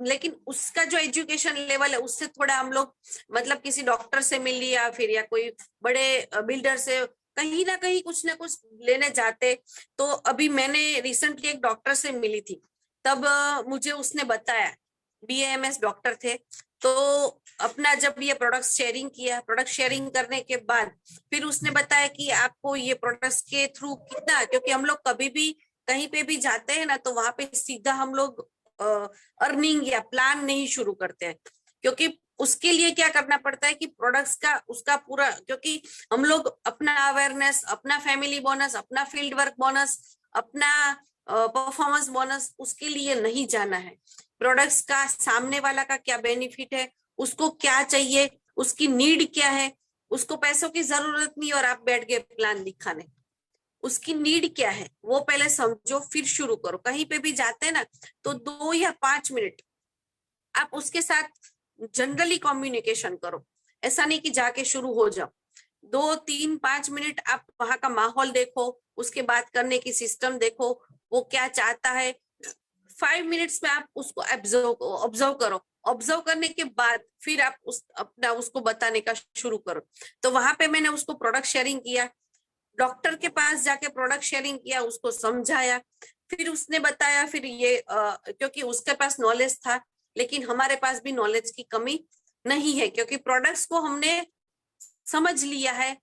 लेकिन उसका जो एजुकेशन लेवल है उससे थोड़ा हम लोग, मतलब किसी डॉक्टर से मिल लिया फिर, या कोई बड़े बिल्डर से कहीं ना कुछ लेने जाते। तो अभी मैंने रिसेंटली एक डॉक्टर से मिली थी, तब मुझे उसने बताया, बीएमएस डॉक्टर थे। तो अपना जब ये प्रोडक्ट शेयरिंग किया, प्रोडक्ट शेयरिंग करने के बाद फिर उसने बताया कि आपको ये प्रोडक्ट्स के थ्रू कितना, क्योंकि हम लोग कभी भी कहीं पे भी जाते हैं ना, तो वहां पे सीधा हम लोग अर्निंग या प्लान नहीं शुरू करते हैं। क्योंकि उसके लिए क्या करना पड़ता है कि प्रोडक्ट्स का उसका पूरा, क्योंकि हम लोग अपना अवेयरनेस, अपना फैमिली बोनस, अपना फील्ड वर्क बोनस, अपना परफॉर्मेंस बोनस, उसके लिए नहीं जाना है। प्रोडक्ट्स का सामने वाला का क्या बेनिफिट है, उसको क्या चाहिए, उसकी नीड क्या है। उसको पैसों की जरूरत नहीं और आप बैठ गए प्लान लिखाने। उसकी नीड क्या है वो पहले समझो, फिर शुरू करो। कहीं पे भी जाते हैं ना, तो 2 या 5 मिनट आप उसके साथ जनरली कम्युनिकेशन करो। ऐसा नहीं कि जाके शुरू हो जाओ। 2, 3, 5 मिनट आप वहां का माहौल देखो, उसके बात करने की सिस्टम देखो, वो क्या चाहता है। 5 मिनट्स में आप उसको ऑब्जर्व करो। ऑब्जर्व करने के बाद फिर आप अपना उसको बताने का शुरू करो। तो वहां पे मैंने उसको प्रोडक्ट शेयरिंग किया, डॉक्टर के पास जाके प्रोडक्ट शेयरिंग किया, उसको समझाया, फिर उसने बताया। फिर ये क्योंकि उसके पास नॉलेज था, लेकिन हमारे पास भी नॉलेज की कमी नहीं है, क्योंकि प्रोडक्ट्स को हमने समझ लिया है,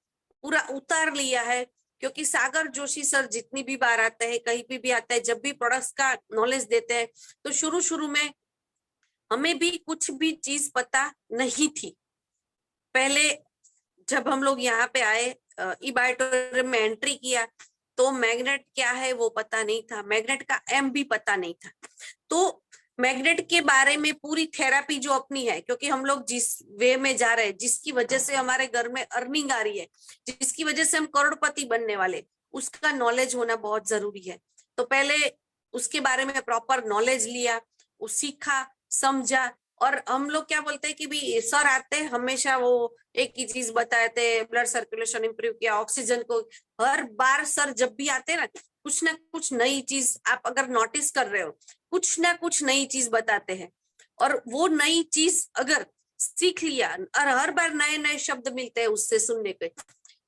पूरा उतार लिया है। क्योंकि सागर जोशी सर जितनी भी बार आते हैं, कहीं भी आता है, जब भी प्रोडक्ट्स का नॉलेज देते हैं, तो शुरू शुरू में हमें भी कुछ भी चीज पता नहीं थी। पहले जब हम लोग यहाँ पे आए, ई बायोटोरियम में एंट्री किया, तो मैग्नेट क्या है वो पता नहीं था, मैग्नेट का एम भी पता नहीं था। तो मैग्नेट के बारे में पूरी थेरापी जो अपनी है, क्योंकि हम लोग जिस वे में जा रहे हैं, जिसकी वजह से हमारे घर में अर्निंग आ रही है, जिसकी वजह से हम करोड़पति बनने वाले, उसका नॉलेज होना बहुत जरूरी है। तो पहले उसके बारे में प्रॉपर नॉलेज लिया, वो सीखा, समझा। और हम लोग क्या बोलते हैं कि भी सर आते हमेशा वो एक ही चीज बताए थे, ब्लड सर्कुलेशन इंप्रूव किया, ऑक्सीजन को। हर बार सर जब भी आते ना कुछ नई चीज आप अगर नोटिस कर रहे हो, कुछ ना कुछ नई चीज बताते हैं। और वो नई चीज अगर सीख लिया, और हर बार नए नए शब्द मिलते हैं उससे सुनने के,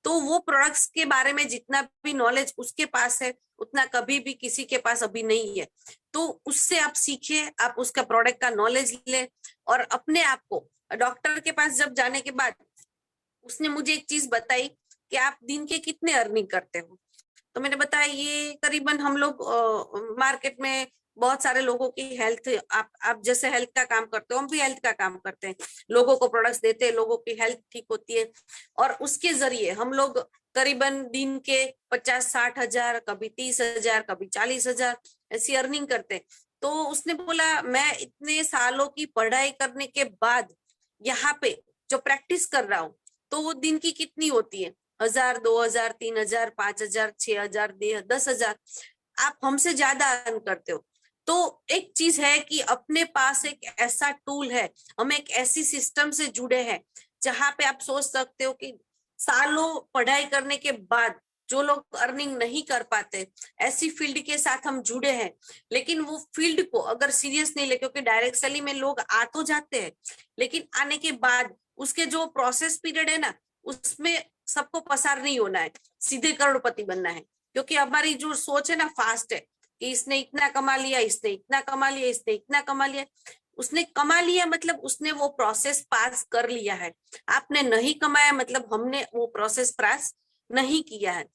तो वो प्रोडक्ट्स के बारे में जितना भी नॉलेज उसके पास है, उतना कभी भी किसी के पास अभी नहीं है। तो उससे आप सीखिए, आप उसका प्रोडक्ट का नॉलेज ले। और अपने आप को, डॉक्टर के पास जब जाने के बाद उसने मुझे एक चीज बताई कि आप दिन के कितने अर्निंग करते हो। तो मैंने बताया ये करीबन हम लोग मार्केट में बहुत सारे लोगों की हेल्थ, आप जैसे हेल्थ का काम करते हो, हम भी हेल्थ का काम करते हैं, लोगों को प्रोडक्ट्स देते हैं, लोगों की हेल्थ ठीक होती है। और उसके जरिए हम लोग करीबन दिन के 50-60 हजार, कभी 30 हजार, कभी 40 हजार ऐसी अर्निंग करते हैं। तो उसने बोला मैं इतने सालों की पढ़ाई करने के बाद यहाँ पे जो प्रैक्टिस कर रहा हूँ, तो वो दिन की कितनी होती है, 1000, 2000, 3000, 5000, 6000, 10,000। आप हमसे ज्यादा अर्न करते हो। तो एक चीज है कि अपने पास एक ऐसा टूल है, हम एक ऐसी सिस्टम से जुड़े हैं जहां पे आप सोच सकते हो कि सालों पढ़ाई करने के बाद जो लोग अर्निंग नहीं कर पाते, ऐसी फील्ड के साथ हम जुड़े हैं, लेकिन वो फील्ड को अगर सीरियस नहीं ले, क्योंकि डायरेक्ट सेलिंग में लोग आ तो जाते हैं, लेकिन आने के बाद उसके जो प्रोसेस पीरियड है ना, उसमें सबको पसार नहीं होना है, सीधे करोड़पति बनना है। क्योंकि हमारी जो सोच है ना फास्ट है कि इसने इतना कमा लिया, इसने इतना कमा लिया, इसने इतना कमा लिया। उसने कमा लिया मतलब उसने वो प्रोसेस पास कर लिया है, आपने नहीं कमाया मतलब हमने वो प्रोसेस पास नहीं किया है।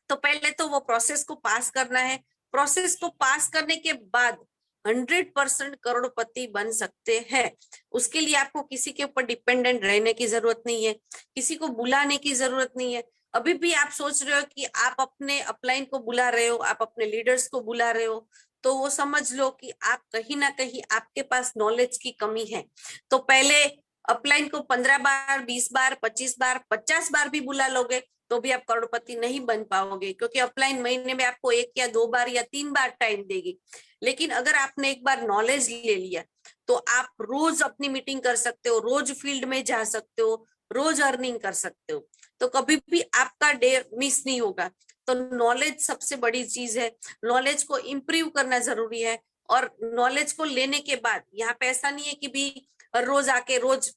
तो पहले तो वो प्रोसेस को पास करना है, प्रोसेस को पास करने के बाद 100% करोड़पति बन सकते हैं। उसके लिए आपको किसी के ऊपर डिपेंडेंट रहने की जरूरत नहीं है, किसी को बुलाने की जरूरत नहीं है। अभी भी आप सोच रहे हो कि आप अपने अपलाइन को बुला रहे हो, आप अपने लीडर्स को बुला रहे हो, तो वो समझ लो कि आप कहीं ना कहीं आपके पास नॉलेज की कमी है। तो पहले अपलाइन को 15 बार, 20 बार, 25 बार, 50 बार भी बुला लोगे तो भी आप करोड़पति नहीं बन पाओगे, क्योंकि अपलाइन महीने में आपको 1 या 2 बार या 3 बार टाइम देगी। लेकिन अगर आपने एक बार नॉलेज ले लिया तो आप रोज अपनी मीटिंग कर सकते हो, रोज फील्ड में जा सकते हो, रोज अर्निंग कर सकते हो, तो कभी भी आपका डे मिस नहीं होगा। तो नॉलेज सबसे बड़ी चीज है, नॉलेज को इम्प्रूव करना जरूरी है। और नॉलेज को लेने के बाद यहाँ पे ऐसा नहीं है कि भी रोज आके रोज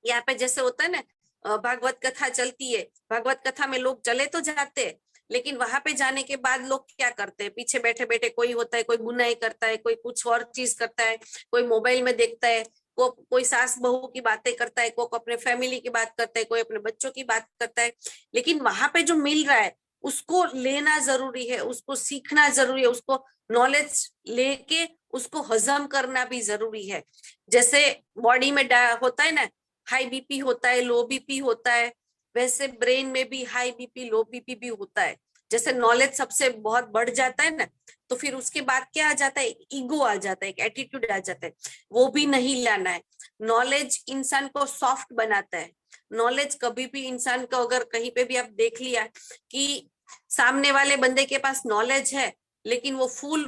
यहाँ पे जैसे होता है ना, भागवत कथा चलती है, भागवत कथा में लोग चले तो जाते हैं, लेकिन वहां पे जाने के बाद लोग क्या करते हैं, पीछे बैठे बैठे कोई होता है, कोई बुनाई करता है, कोई कुछ और चीज करता है, कोई मोबाइल में देखता है, कोई सास बहू की बातें करता है, कोई अपने फैमिली की बात करता है, कोई अपने बच्चों की बात करता है। लेकिन वहां पे जो मिल रहा है उसको लेना जरूरी है, उसको सीखना जरूरी है, उसको नॉलेज लेके उसको हजम करना भी जरूरी है। जैसे बॉडी में होता है ना, हाई बीपी होता है, लो बीपी होता है, वैसे ब्रेन में भी हाई बीपी लो बीपी भी होता है। जैसे नॉलेज सबसे बहुत बढ़ जाता है ना, तो फिर उसके बाद क्या आ जाता है, ईगो आ जाता है, एक एटीट्यूड आ जाता है, वो भी नहीं लाना है। नॉलेज इंसान को सॉफ्ट बनाता है। नॉलेज कभी भी इंसान को, अगर कहीं पे भी आप देख लिया कि सामने वाले बंदे के पास नॉलेज है लेकिन वो फुल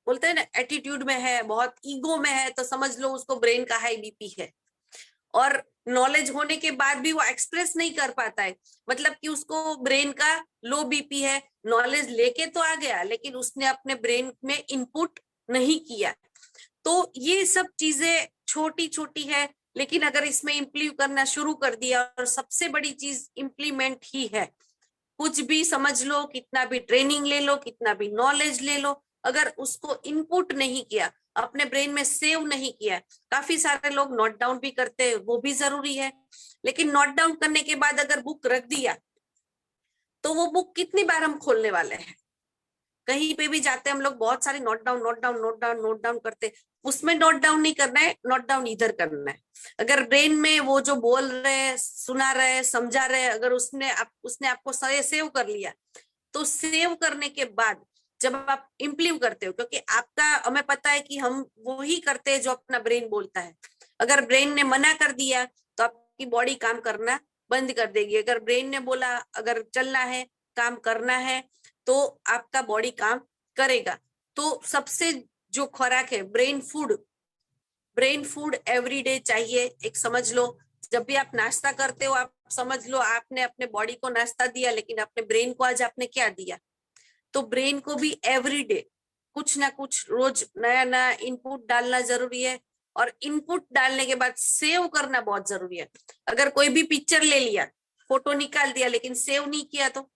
बोलते हैं ना एटीट्यूड में है, बहुत ईगो में है, तो समझ लो उसको ब्रेन का हाई बीपी है। और नॉलेज होने के बाद भी वो एक्सप्रेस नहीं कर पाता है, मतलब कि उसको ब्रेन का लो बीपी है, नॉलेज लेके तो आ गया लेकिन उसने अपने ब्रेन में इनपुट नहीं किया। तो ये सब चीजें छोटी छोटी है, लेकिन अगर इसमें इम्प्लीमेंट करना शुरू कर दिया, और सबसे बड़ी चीज इम्प्लीमेंट ही है। कुछ भी समझ लो, कितना भी ट्रेनिंग ले लो, कितना भी नॉलेज ले लो, अगर उसको इनपुट नहीं किया, अपने ब्रेन में सेव नहीं किया, काफी सारे लोग नोट डाउन भी करते हैं, वो भी जरूरी है, लेकिन नोट डाउन करने के बाद अगर बुक रख दिया तो वो बुक कितनी बार हम खोलने वाले हैं। कहीं पे भी जाते हैं हम लोग, बहुत सारे note down note down note down note down करते हैं, उसमें नोट डाउन नहीं करना है, नोट डाउन इधर करना है। अगर ब्रेन में वो जो बोल रहे हैं, सुना रहे हैं, समझा रहे हैं, अगर उसने आपको सेव कर लिया, तो सेव करने के बाद जब आप इम्प्लीव करते हो, क्योंकि आपका, हमें पता है कि हम वो ही करते हैं जो अपना ब्रेन बोलता है। अगर ब्रेन ने मना कर दिया तो आपकी बॉडी काम करना बंद कर देगी। अगर ब्रेन ने बोला अगर चलना है, काम करना है, तो आपका बॉडी काम करेगा। तो सबसे जो खुराक है brain food, brain food everyday चाहिए। एक समझ लो, जब भी आप नाश्ता करते हो, आप समझ लो आपने अपने बॉडी को नाश्ता दिया, लेकिन अपने ब्रेन को आज आपने क्या दिया। तो ब्रेन को भी एवरीडे कुछ ना कुछ रोज नया नया इनपुट डालना जरूरी है, और इनपुट डालने के बाद सेव करना बहुत जरूरी है। अगर कोई भी पिक्चर ले लिया, फोटो निकाल दिया, लेकिन सेव नहीं किया, तो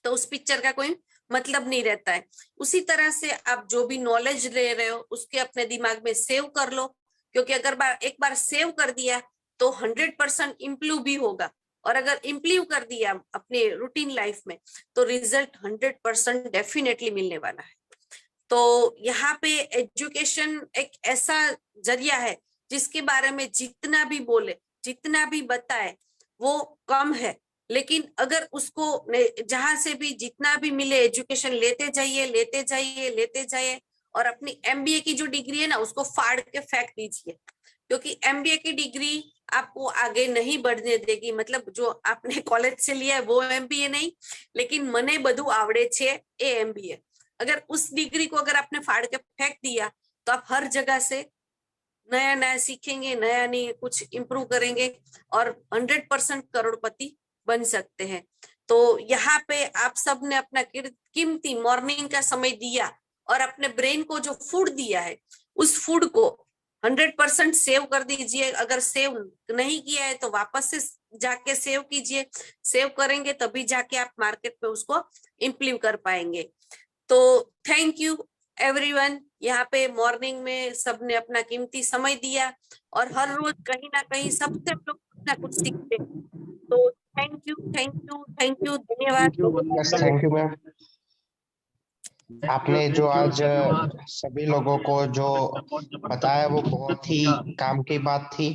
उस पिक्चर का कोई मतलब नहीं रहता है। उसी तरह से आप जो भी नॉलेज ले रहे हो उसके अपने दिमाग में सेव कर लो, क्योंकि अगर एक बार सेव कर दिया तो 100% इम्प्रूव भी होगा, और अगर इम्प्रूव कर दिया अपने रूटीन लाइफ में तो रिजल्ट 100% डेफिनेटली मिलने वाला है। तो यहाँ पे एजुकेशन एक ऐसा जरिया है जिसके बारे में जितना भी बोले, जितना भी बताए वो कम है। लेकिन अगर उसको जहां से भी जितना भी मिले एजुकेशन लेते जाइए, लेते जाइए, लेते जाइए, और अपनी एमबीए की जो डिग्री है ना उसको फाड़ के फेंक दीजिए, क्योंकि एमबीए की डिग्री आपको आगे नहीं बढ़ने देगी। मतलब जो आपने कॉलेज से लिया है वो एमबीए नहीं, लेकिन मने બધું આવડે છે એ एमबीए। अगर उस डिग्री को अगर आपने फाड़ के फेंक दिया तो आप हर जगह से नया नया सीखेंगे, नया नहीं कुछ इम्प्रूव करेंगे, और 100% करोड़पति बन सकते हैं। तो यहाँ पे आप सब ने अपना कीमती मॉर्निंग का समय दिया और अपने ब्रेन को जो फूड दिया है उस फूड को 100% सेव कर दीजिए। अगर सेव नहीं किया है तो वापस से जाके सेव कीजिए। सेव करेंगे तभी जाके आप मार्केट में उसको इम्प्लीमेंट कर पाएंगे। तो थैंक यू एवरीवन। यहाँ पे मॉर्निंग में सबने अपना कीमती समय दिया और हर रोज कहीं ना कहीं सबसे हम लोग कुछ ना कुछ सीखते हैं। तो thank you, thank you, thank you, धन्यवाद लोगों यस, का। Thank you ma'am. आपने जो आज सभी लोगों को जो बताया वो बहुत ही काम की बात थी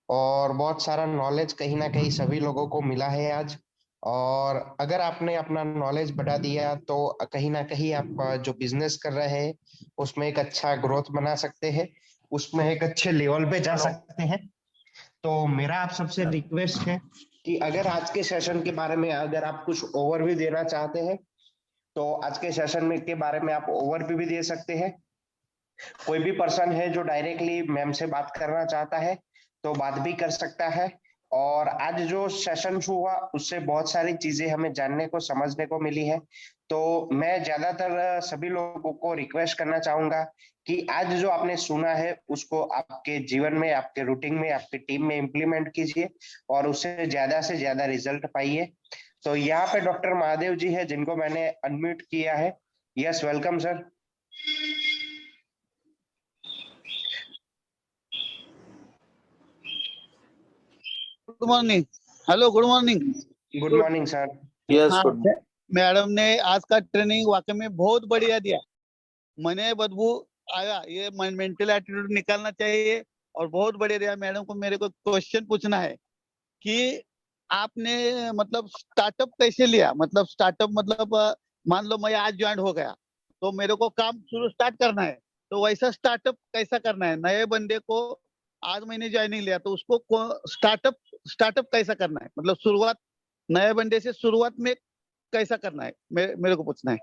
और बहुत सारा नॉलेज कहीं ना कहीं सभी लोगों को मिला है आज। और अगर आपने अपना नॉलेज बढ़ा दिया तो कहीं ना कहीं आप जो बिजनेस कर रहे हैं उसमें एक अच्छा ग्रोथ बना सकते हैं, उसमें एक अच्छे लेवल पे जा सकते हैं। तो मेरा आप सबसे रिक्वेस्ट है कि अगर आज के सेशन के बारे में अगर आप कुछ ओवरव्यू देना चाहते हैं तो आज के सेशन में के बारे में आप ओवरव्यू भी दे सकते हैं। कोई भी पर्सन है जो डायरेक्टली मैम से बात करना चाहता है तो बात भी कर सकता है। और आज जो सेशन हुआ उससे बहुत सारी चीजें हमें जानने को समझने को मिली है। तो मैं ज्यादातर सभी लोगों को रिक्वेस्ट करना चाहूंगा कि आज जो आपने सुना है उसको आपके जीवन में, आपके रूटीन में, आपकी टीम में इम्प्लीमेंट कीजिए और उससे से ज्यादा रिजल्ट पाइए। तो यहाँ पे डॉक्टर महादेव जी है जिनको मैंने अनम्यूट किया है। Yes, welcome sir. Good morning. Hello, good morning. Good morning sir. Yes, हाँ, गुड। मैडम ने आज का ट्रेनिंग वाकई में बहुत बढ़िया दिया। मैंने बदबू आया, ये मेंटल एटीट्यूड निकालना चाहिए और बहुत बढ़िया दिया। मैडम को मेरे को क्वेश्चन पूछना है कि आपने मतलब स्टार्टअप कैसे लिया, मतलब स्टार्टअप मतलब मान लो मैं आज ज्वाइन हो गया तो मेरे को काम शुरू स्टार्ट करना है, तो वैसा स्टार्टअप कैसा करना है? नए बंदे को आज मैंने ज्वाइनिंग लिया तो उसको स्टार्टअप स्टार्टअप कैसा करना है, मतलब शुरुआत नए बंदे से शुरुआत में कैसा करना है, मेरे को पूछना है।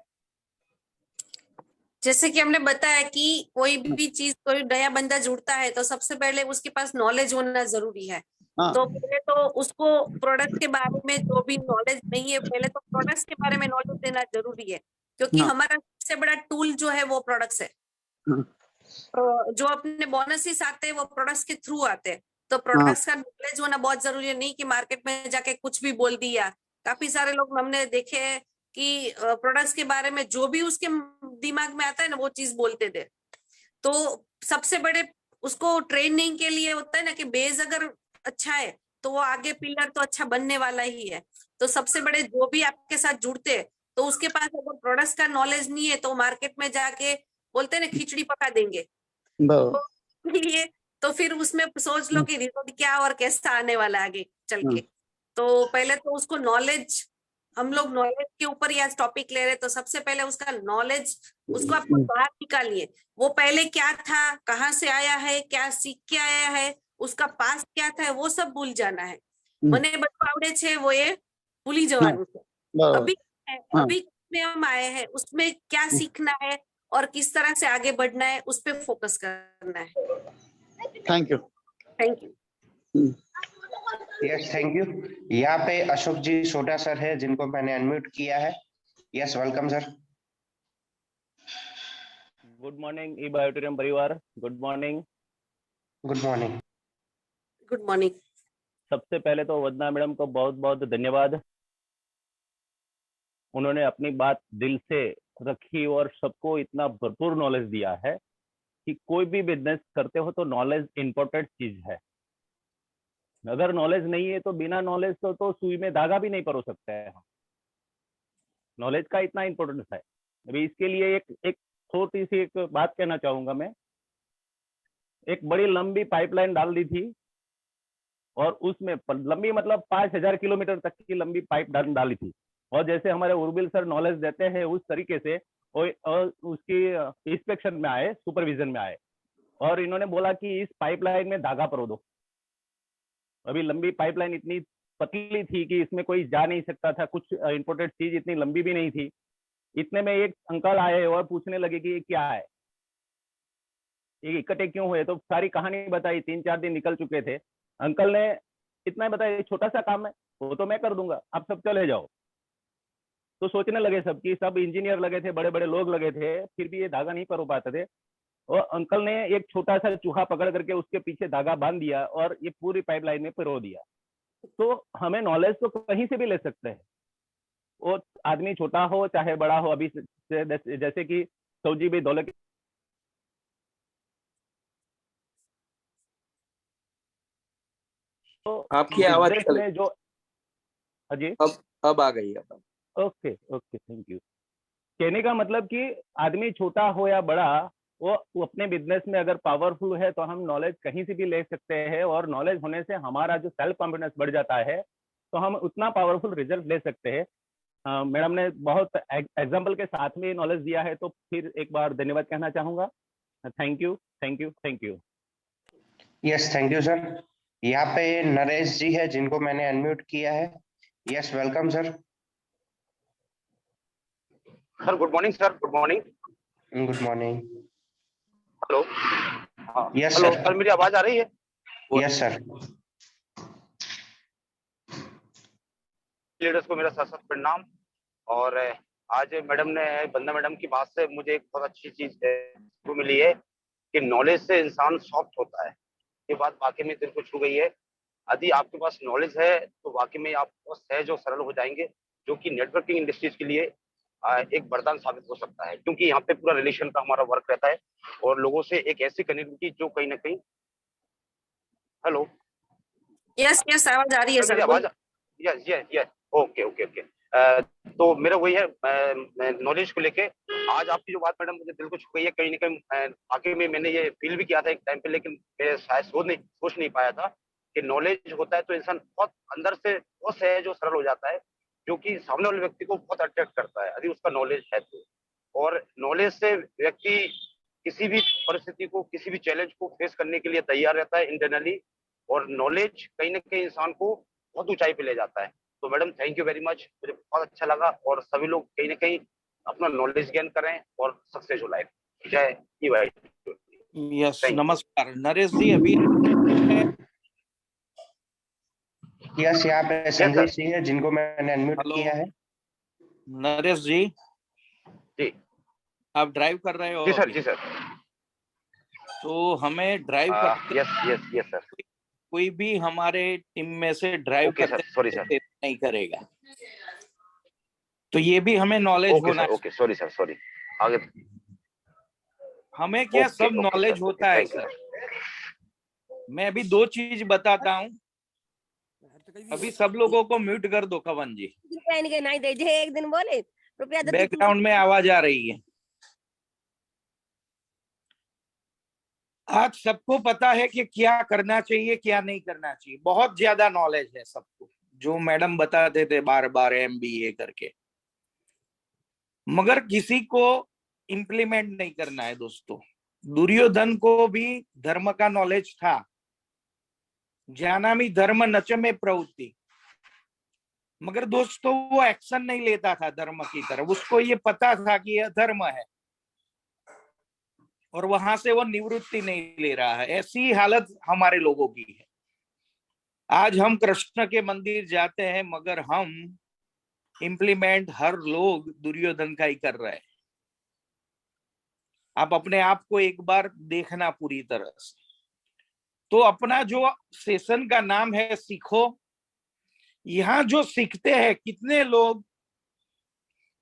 जैसे कि हमने बताया कि कोई भी चीज, कोई नया बंदा जुड़ता है तो सबसे पहले उसके पास नॉलेज होना जरूरी है। हाँ, तो पहले तो उसको प्रोडक्ट के बारे में जो भी नॉलेज नहीं है, पहले तो प्रोडक्ट्स के बारे में नॉलेज देना जरूरी है, क्योंकि हाँ, हमारा सबसे बड़ा टूल जो है वो प्रोडक्ट्स है। हाँ, तो जो अपने बोनसेस आते हैं वो प्रोडक्ट्स के थ्रू आते हैं। तो हाँ, प्रोडक्ट्स का नॉलेज होना बहुत जरूरी है, नहीं कि मार्केट में जाके कुछ भी बोल दिया। काफी सारे लोग हमने देखे हैं कि प्रोडक्ट्स के बारे में जो भी उसके दिमाग में आता है ना वो चीज बोलते थे। तो सबसे बड़े उसको ट्रेनिंग के लिए होता है ना कि बेस अगर अच्छा है तो वो आगे पिलर तो अच्छा बनने वाला ही है। तो सबसे बड़े जो भी आपके साथ जुड़ते हैं तो उसके पास अगर प्रोडक्ट्स का नॉलेज नहीं है तो मार्केट में जाके बोलते हैं ना खिचड़ी पका देंगे। बराबर। तो इसलिए तो फिर उसमें सोच लो कि रिजल्ट क्या और कैसा आने वाला है आगे चल हाँ, के। तो पहले तो उसको नॉलेज, हम लोग नॉलेज के ऊपर ही आज टॉपिक ले रहे हैं, तो सबसे पहले उसका नॉलेज उसको आपको बाहर निकालिए। वो पहले क्या था, कहाँ से आया है, क्या सीख के आया है, उसका पास क्या था, वो सब भूल जाना है। મને બધું આવડે છે वो ये भूली जवान છે। बराबर। अभी हाँ, अभी में हम आए हैं उसमें क्या सीखना है और किस तरह से आगे बढ़ना है उस पर फोकस करना है। Thank you. Thank you. Yes, thank you. यहाँ पे अशोक जी सोडा सर है जिनको मैंने अनम्यूट किया है। Yes, welcome sir. Good morning E बायोटेरियम परिवार, good morning. Good morning. Good morning. सबसे पहले तो वंदना मैडम को बहुत बहुत धन्यवाद। उन्होंने अपनी बात दिल से रखी और सबको इतना भरपूर नॉलेज दिया है कि कोई भी बिजनेस करते हो तो नॉलेज इंपॉर्टेंट चीज है। अगर नॉलेज नहीं है तो बिना नॉलेज तो सुई में धागा भी नहीं परो सकते हैं हम। नॉलेज का इतना इंपॉर्टेंस है। अभी इसके लिए एक छोटी सी एक बात कहना चाहूंगा मैं। एक बड़ी लंबी पाइपलाइन डाल दी थी और उसमें लंबी मतलब 5,000 किलोमीटर तक की लंबी पाइप डाली थी। और जैसे हमारे उर्बिल सर नॉलेज देते हैं उस तरीके से और उसकी इंस्पेक्शन में आए, सुपरविजन में आए और इन्होंने बोला कि इस पाइपलाइन में धागा परो दो। अभी लंबी पाइपलाइन इतनी पतली थी कि इसमें कोई जा नहीं सकता था, कुछ इंपोर्टेड चीज इतनी लंबी भी नहीं थी। इतने में एक अंकल आए और पूछने लगे कि ये क्या है, ये इकट्ठे क्यों हुए। तो सारी कहानी बताई। 3-4 दिन निकल चुके थे। अंकल ने इतना बताया, छोटा सा काम है वो तो मैं कर दूंगा, आप सब चले जाओ। तो सोचने लगे सब कि सब इंजीनियर लगे थे, बड़े बड़े लोग लगे थे, फिर भी ये धागा नहीं परो पाते थे। और अंकल ने एक छोटा सा चूहा पकड़ करके उसके पीछे धागा बांध दिया और ये पूरी पाइपलाइन में पिरो दिया। तो हमें नॉलेज तो कहीं से भी ले सकते हैं, वो आदमी छोटा हो चाहे बड़ा हो। अभी जैसे कि सौजी भी दौलत तो आपकी आवाज में जो जी अब आ गई। अब ओके ओके, थैंक यू। कहने का मतलब कि आदमी छोटा हो या बड़ा, वो अपने बिजनेस में अगर पावरफुल है तो हम नॉलेज कहीं से भी ले सकते हैं, और नॉलेज होने से हमारा जो सेल्फ कॉन्फिडेंस बढ़ जाता है तो हम उतना पावरफुल रिजल्ट ले सकते हैं। मैडम ने बहुत एग्जाम्पल के साथ में नॉलेज दिया है, तो फिर एक बार धन्यवाद कहना चाहूंगा। Thank you thank you thank you. Yes, thank you sir. यहाँ पे नरेश जी है जिनको मैंने अनम्यूट किया है। Yes, welcome sir. Sir good morning sir, good morning. Good morning. Hello. Yes hello sir. Sir, मेरी आवाज आ रही है? Yes sir. लीडर्स को मेरा सत सत प्रणाम। और आज मैडम ने, वंदना मैडम की बात से मुझे एक बहुत अच्छी चीज को मिली है कि नॉलेज से इंसान सॉफ्ट होता है। ये बात वाकई में दिल को छू गई है। यदि आपके पास नॉलेज है तो वाकई में आप बहुत सहज और सरल हो जाएंगे, जो कि नेटवर्किंग इंडस्ट्रीज के लिए एक वरदान साबित हो सकता है, क्योंकि यहाँ पे पूरा रिलेशन का हमारा वर्क रहता है और लोगों से एक ऐसी कनेक्टिविटी जो कहीं ना कहीं। हेलो। यस यस, आवाज आ रही है मेरी सर। आवाज? Yes yes yes, okay okay okay. तो मेरा वही है नॉलेज को लेके। आज आपकी जो बात मैडम मुझे दिल को छू गई है, कहीं ना कहीं आगे में मैंने ये फील भी किया था एक टाइम पे, लेकिन मैं शायद सोच नहीं पाया था कि नॉलेज होता है तो इंसान बहुत अंदर से बहुत सहज और सरल हो जाता है, जो कि सामने वाले व्यक्ति को बहुत अट्रैक्ट करता है यदि उसका नॉलेज है तो। और नॉलेज से व्यक्ति किसी भी परिस्थिति को, किसी भी चैलेंज को फेस करने के लिए तैयार रहता है इंटरनली, और नॉलेज कहीं ना कहीं इंसान को बहुत ऊंचाई पे ले जाता है। तो madam thank you very much, मुझे बहुत अच्छा लगा। और सभी लोग कहीं ना कहीं अपना नॉलेज गेन करें और सक्सेस हो लाइफ। जय ही भाई। यस, नमस्कार नरेश जी। अभी यस, यहाँ पे संजय जी है जिनको मैंने अनम्यूट किया है। नरेश जी जी, आप ड्राइव कर रहे हो? जी सर, जी सर। तो हमें ड्राइव करते यस यस यस सर। कोई भी हमारे टीम में से ड्राइव करते सॉरी सर, नहीं करेगा, तो ये भी हमें नॉलेज होना। ओके सॉरी सर, सॉरी आगे। हमें क्या सब नॉलेज होता है सर। मैं अभी दो चीज बताता हूँ। अभी सब लोगों को म्यूट कर दो कवन जी। एक दिन बोले बैकग्राउंड में आवाज आ रही है। आज सबको पता है कि क्या करना चाहिए क्या नहीं करना चाहिए। बहुत ज्यादा नॉलेज है सबको, जो मैडम बताते थे बार बार MBA करके, मगर किसी को इम्प्लीमेंट नहीं करना है दोस्तों। दुर्योधन को भी धर्म का नॉलेज था। जानामि धर्म नच में प्रवृत्ति, मगर दोस्तों वो एक्शन नहीं लेता था धर्म की तरफ। उसको ये पता था कि यह धर्म है और वहां से वो निवृत्ति नहीं ले रहा है। ऐसी हालत हमारे लोगों की है। आज हम कृष्ण के मंदिर जाते हैं, मगर हम इम्प्लीमेंट हर लोग दुर्योधन का ही कर रहे हैं। आप अपने आप को एक बार देखना पूरी तरह से। तो अपना जो सेशन का नाम है सीखो, यहाँ जो सीखते हैं कितने लोग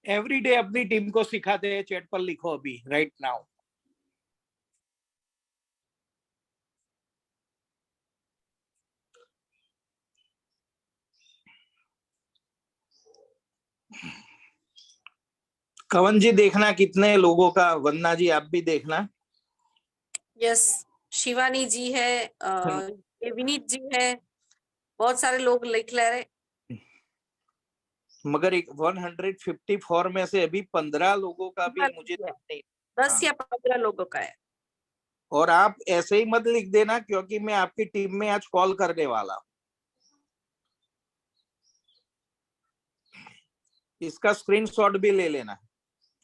एवरीडे अपनी टीम को सिखाते हैं, चैट पर लिखो अभी राइट नाउ। कवन जी देखना कितने लोगों का। वंदना जी आप भी देखना। यस, शिवानी जी है, ये विनीत जी है, बहुत सारे लोग लिख ले रहे। मगर 154 में से अभी 15 लोगों का भी मुझे नहीं। 10 या 15 लोगों का है। और आप ऐसे ही मत लिख देना, क्योंकि मैं आपकी टीम में आज कॉल करने वाला हूं। इसका स्क्रीनशॉट भी ले लेना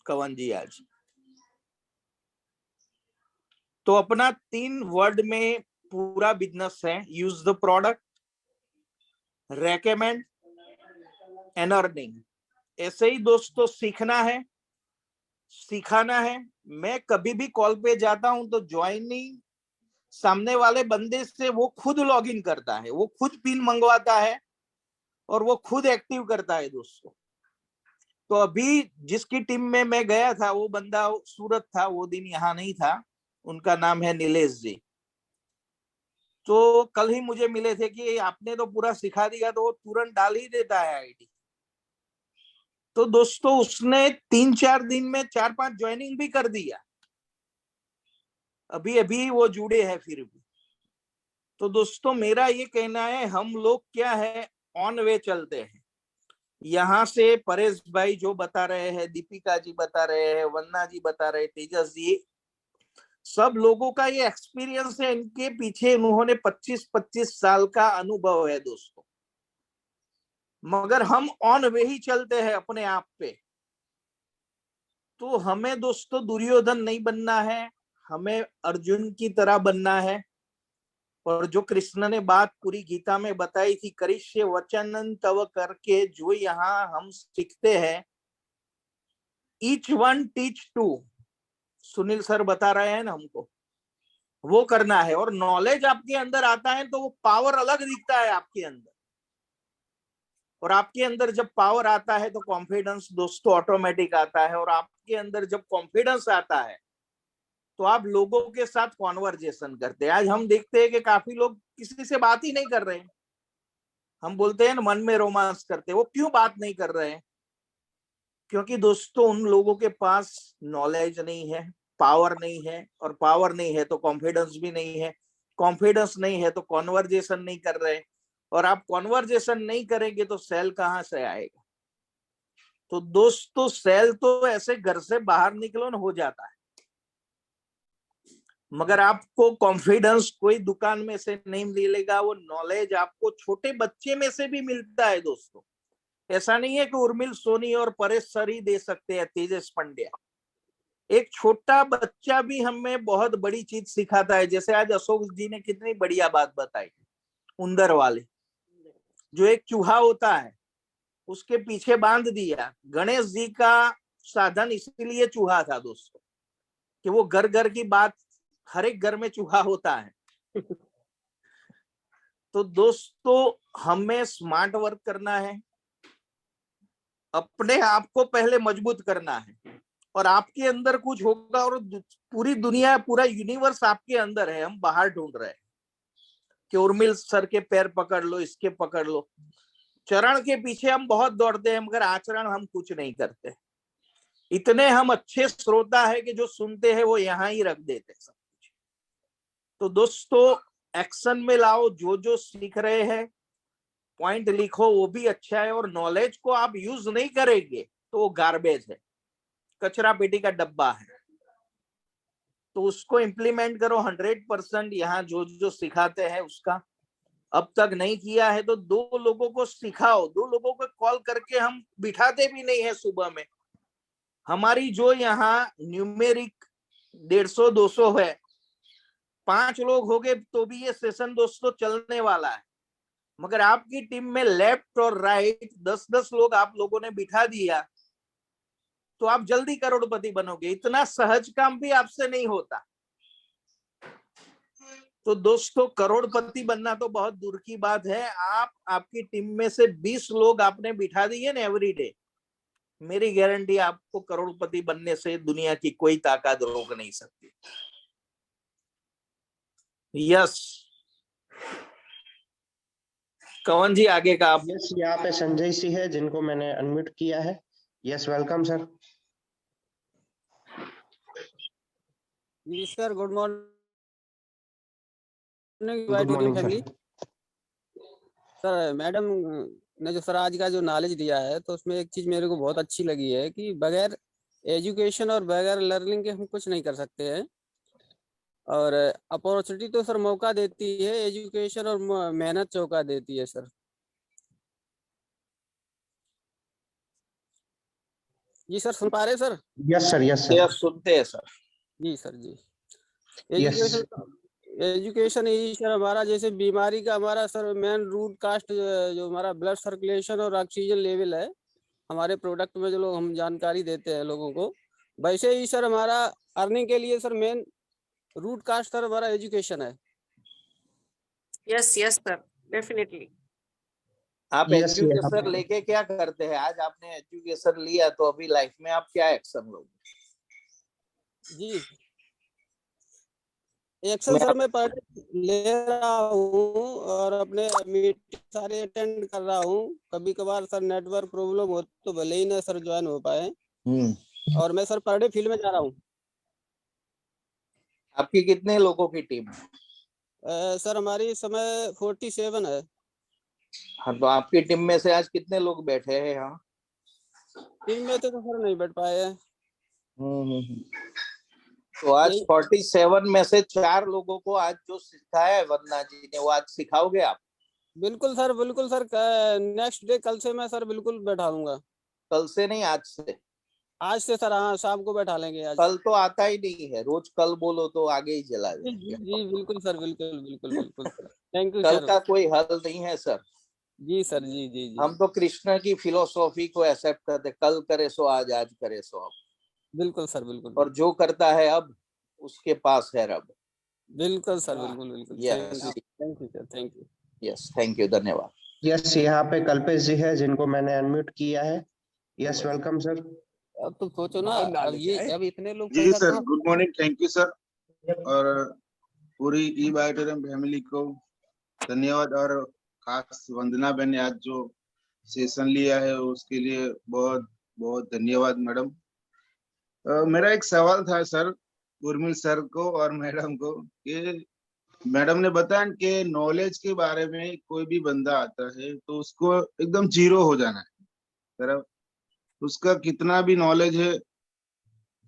कवन जी आज। तो अपना 3 वर्ड में पूरा बिजनेस है। Use the product, recommend and earning. ऐसे ही दोस्तों सीखना है, सिखाना है। मैं कभी भी कॉल पे जाता हूं तो ज्वाइनिंग सामने वाले बंदे से वो खुद लॉगिन करता है, वो खुद पिन मंगवाता है और वो खुद एक्टिव करता है दोस्तों। तो अभी जिसकी टीम में मैं गया था वो बंदा सूरत था, वो दिन यहाँ नहीं था। उनका नाम है नीलेश जी। तो कल ही मुझे मिले थे कि आपने तो पूरा सिखा दिया, तो वो तुरंत डाल ही देता है आईडी। तो दोस्तों उसने 3-4 दिन में 4-5 ज्वाइनिंग भी कर दिया, अभी अभी वो जुड़े हैं फिर भी। तो दोस्तों मेरा ये कहना है, हम लोग क्या है ऑन वे चलते हैं। यहाँ से परेश भाई जो बता रहे हैं, दीपिका जी बता रहे हैं, वन्ना जी बता रहे, तेजस जी, सब लोगों का ये एक्सपीरियंस है। इनके पीछे उन्होंने 25-25 साल का अनुभव है दोस्तों। मगर हम ऑन वे ही चलते हैं अपने आप पे। तो हमें दोस्तों दुर्योधन नहीं बनना है, हमें अर्जुन की तरह बनना है। और जो कृष्ण ने बात पूरी गीता में बताई थी, करिष्ये वचनं तव करके, जो यहाँ हम सीखते हैं, each one teach two, Sunil sir बता रहे हैं ना हमको, वो करना है। और नॉलेज आपके अंदर आता है तो वो पावर अलग दिखता है आपके अंदर। और आपके अंदर जब पावर आता है तो कॉन्फिडेंस दोस्तों ऑटोमेटिक आता है। और आपके अंदर जब कॉन्फिडेंस आता है तो आप लोगों के साथ कॉन्वर्जेशन करते हैं। आज हम देखते हैं कि काफी लोग किसी से बात ही नहीं कर रहे हैं। हम बोलते हैं ना मन में रोमांस करते हैं, वो क्यों बात नहीं कर रहे हैं? क्योंकि दोस्तों उन लोगों के पास नॉलेज नहीं है, पावर नहीं है, और पावर नहीं है तो कॉन्फिडेंस भी नहीं है, कॉन्फिडेंस नहीं है तो कॉन्वर्जेशन नहीं कर रहे। और आप कॉन्वर्जेशन नहीं करेंगे तो सेल कहाँ से आएगा? तो दोस्तों सेल तो ऐसे घर से बाहर निकलो ना हो जाता है, मगर आपको कॉन्फिडेंस कोई दुकान में से नहीं मिलेगा। वो नॉलेज आपको छोटे बच्चे में से भी मिलता है दोस्तों। ऐसा नहीं है कि उर्मिल सोनी और परेश सर ही दे सकते हैं, तेजस पंड्या। एक छोटा बच्चा भी हमें बहुत बड़ी चीज सिखाता है। जैसे आज अशोक जी ने कितनी बढ़िया बात बताई, उंदर वाले, जो एक चूहा होता है उसके पीछे बांध दिया। गणेश जी का साधन इसीलिए चूहा था दोस्तों, कि वो घर घर की बात, हर एक घर में चूहा होता है। तो दोस्तों हमें स्मार्ट वर्क करना है, अपने आप को पहले मजबूत करना है, और आपके अंदर कुछ होगा। और पूरी दुनिया, पूरा यूनिवर्स आपके अंदर है, हम बाहर ढूंढ रहे हैं कि उर्मिल सर के पैर पकड़ लो, इसके पकड़ लो। चरण के पीछे हम बहुत दौड़ते हैं, मगर आचरण हम कुछ नहीं करते। इतने हम अच्छे श्रोता है कि जो सुनते हैं वो यहाँ ही रख देते सब कुछ। तो दोस्तों एक्शन में लाओ, जो जो सीख रहे हैं पॉइंट लिखो, वो भी अच्छा है। और नॉलेज को आप यूज नहीं करेंगे तो वो गार्बेज है, कचरा पेटी का डब्बा है। तो उसको इम्प्लीमेंट करो 100%। यहाँ जो जो सिखाते हैं उसका अब तक नहीं किया है तो 2 लोगों को सिखाओ। 2 लोगों को कॉल करके हम बिठाते भी नहीं है सुबह में। हमारी जो यहाँ न्यूमेरिक 150-200 है, 5 लोग हो गए तो भी ये सेशन दोस्तों चलने वाला है। मगर आपकी टीम में लेफ्ट और राइट 10-10 लोग आप लोगों ने बिठा दिया तो आप जल्दी करोड़पति बनोगे। इतना सहज काम भी आपसे नहीं होता। तो दोस्तों करोड़पति बनना तो बहुत दूर की बात है। आप आपकी टीम में से 20 लोग आपने बिठा दिए ना एवरीडे, मेरी गारंटी आपको करोड़पति बनने से दुनिया की कोई ताकत रोक नहीं सकती। यस कवन जी आगे का आप। यस, यहाँ पे संजय सिंह है जिनको मैंने अनम्यूट किया है। Yes welcome sir. जी sir, good morning. Good morning family. Sir madam ने जो सर आज का जो नॉलेज दिया है तो उसमें एक चीज मेरे को बहुत अच्छी लगी है कि बगैर एजुकेशन और बगैर लर्निंग के हम कुछ नहीं कर सकते हैं। और अपॉर्चुनिटी तो सर मौका देती है, एजुकेशन और मेहनत चौका देती है सर। जी सर, सुन पा रहे sir? Yes sir, yes sir, yes सुनते हैं सर। जी सर जी। यस एजुकेशन ही सर हमारा, जैसे बीमारी का हमारा सर मेन रूट कास्ट जो हमारा ब्लड सर्कुलेशन और ऑक्सीजन लेवल है, हमारे प्रोडक्ट में जो लोग हम जानकारी देते हैं लोगों को, वैसे ही सर हमारा अर्निंग के लिए sir main root cause sir हमारा एजुकेशन है। Yes yes sir, definitely. आप Yes, एजुकेशन लेके क्या करते हैं? आज आपने एजुकेशन लिया तो अभी लाइफ में आप क्या एक्शन लोगे? जी एक्शन सर मैं पर ले रहा हूँ और अपने मीटिंग सारे अटेंड कर रहा हूँ। कभी कभार सर नेटवर्क प्रॉब्लम हो तो भले ही ना सर ज्वाइन हो पाए, और मैं सर पर डे फील्ड में जा रहा हूँ। आपकी कितने लोगों की टीम है? सर हमारी इस समय 47 है। हाँ, तो आपकी टीम में से आज कितने लोग बैठे हैं यहाँ? टीम में तो सर नहीं बैठ पाए हैं। तो आज 47 में से 4 लोगों को आज जो सिखाया है वंदना जी ने, वो आज सिखाओगे आप? बिल्कुल सर, बिल्कुल सर। नेक्स्ट डे कल से मैं सर बिल्कुल बैठा दूंगा। कल से नहीं, आज से? आज से सर, हाँ शाम को बैठा लेंगे। आज कल तो आता ही नहीं है, रोज कल बोलो तो आगे ही चला जी जाएगा। जी बिल्कुल सर, बिल्कुल बिल्कुल बिल्कुल। थैंक यू कल सर। का कोई हल नहीं है सर। जी सर, जी जी जी। हम तो कृष्ण की फिलोसॉफी को एक्सेप्ट करते, कल करे सो आज, आज करे सो अब। बिल्कुल सर, बिल्कुल। और जो करता है अब उसके पास है रब। बिल्कुल सर, बिल्कुल बिल्कुल। Yes thank you sir, thank you. Yes, thank you, धन्यवाद। यस, यहाँ पे कल्पेश जी है जिनको मैंने अनम्यूट किया है। Yes, welcome sir. अब तो सोचो ना, अब इतने लोग जी sir, good morning, thank you sir. और पूरी ई बायोटेरियम फैमिली को धन्यवाद, और खास वंदना बहन ने आज जो सेशन लिया है उसके लिए बहुत बहुत धन्यवाद मैडम। मेरा एक सवाल था सर, उर्मिल सर को और मैडम को, कि मैडम ने बताया कि नॉलेज के बारे में कोई भी बंदा आता है तो उसको एकदम जीरो हो जाना है, सर उसका कितना भी नॉलेज है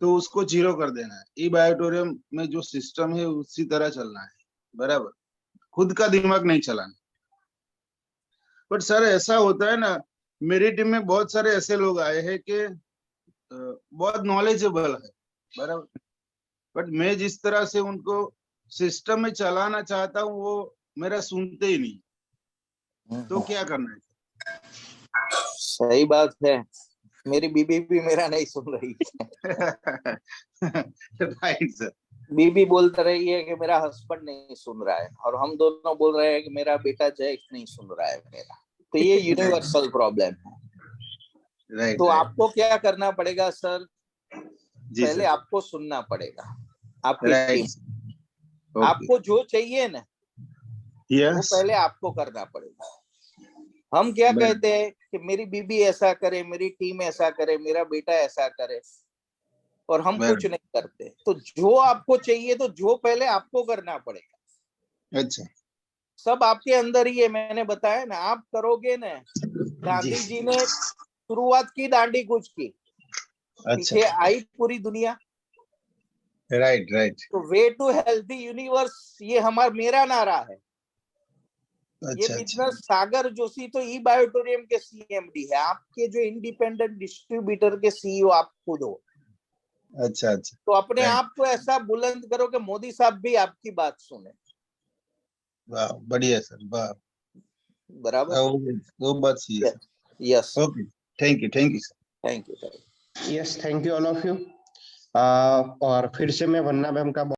तो उसको जीरो कर देना है। ई बायोटेरियम में जो सिस्टम है उसी तरह चलना है, बराबर, खुद का दिमाग नहीं चलाना। बट सर ऐसा होता है ना, मेरी टीम में बहुत सारे ऐसे लोग आए हैं कि बहुत नॉलेजेबल है, बराबर, बट मैं जिस तरह से उनको सिस्टम में चलाना चाहता हूँ वो मेरा सुनते ही नहीं। तो क्या करना है? सही बात है, मेरी बीबी भी मेरा नहीं सुन रही राइट सर। बीबी बोल रही है कि मेरा हस्बैंड नहीं सुन रहा है, और हम दोनों बोल रहे हैं कि मेरा बेटा जय नहीं सुन रहा है मेरा। तो ये यूनिवर्सल प्रॉब्लम है। राइट, तो आपको क्या करना पड़ेगा सर? पहले सर। आपको सुनना पड़ेगा आपकी टीम। आपको जो चाहिए ना वो पहले आपको करना पड़ेगा। हम क्या कहते हैं कि मेरी बीबी ऐसा करे, मेरी टीम ऐसा करे, मेरा बेटा ऐसा करे, और हम कुछ नहीं करते। तो जो आपको चाहिए तो जो पहले आपको करना पड़ेगा। अच्छा, सब आपके अंदर ही है, मैंने बताया ना। आप करोगे ना, गांधी जी ने शुरुआत की दांडी कूच की, पीछे आई पूरी दुनिया। Right right. तो वे टू हेल्थी यूनिवर्स, ये मेरा नारा है। ये बिजनेस सागर जोशी तो ई बायोटेरियम के सीएमडी है, आपके जो इंडिपेंडेंट डिस्ट्रीब्यूटर के सीईओ आप खुद हो। अच्छा अच्छा। तो अपने आप को ऐसा बुलंद करो कि मोदी साहब भी आपकी बात सुने। वाह, बढ़िया सर, वाह, बराबर, वो बात सही है। Yes, okay, thank you sir, thank you. Yes, thank you all of you. और फिर से मैं वंदना मैम का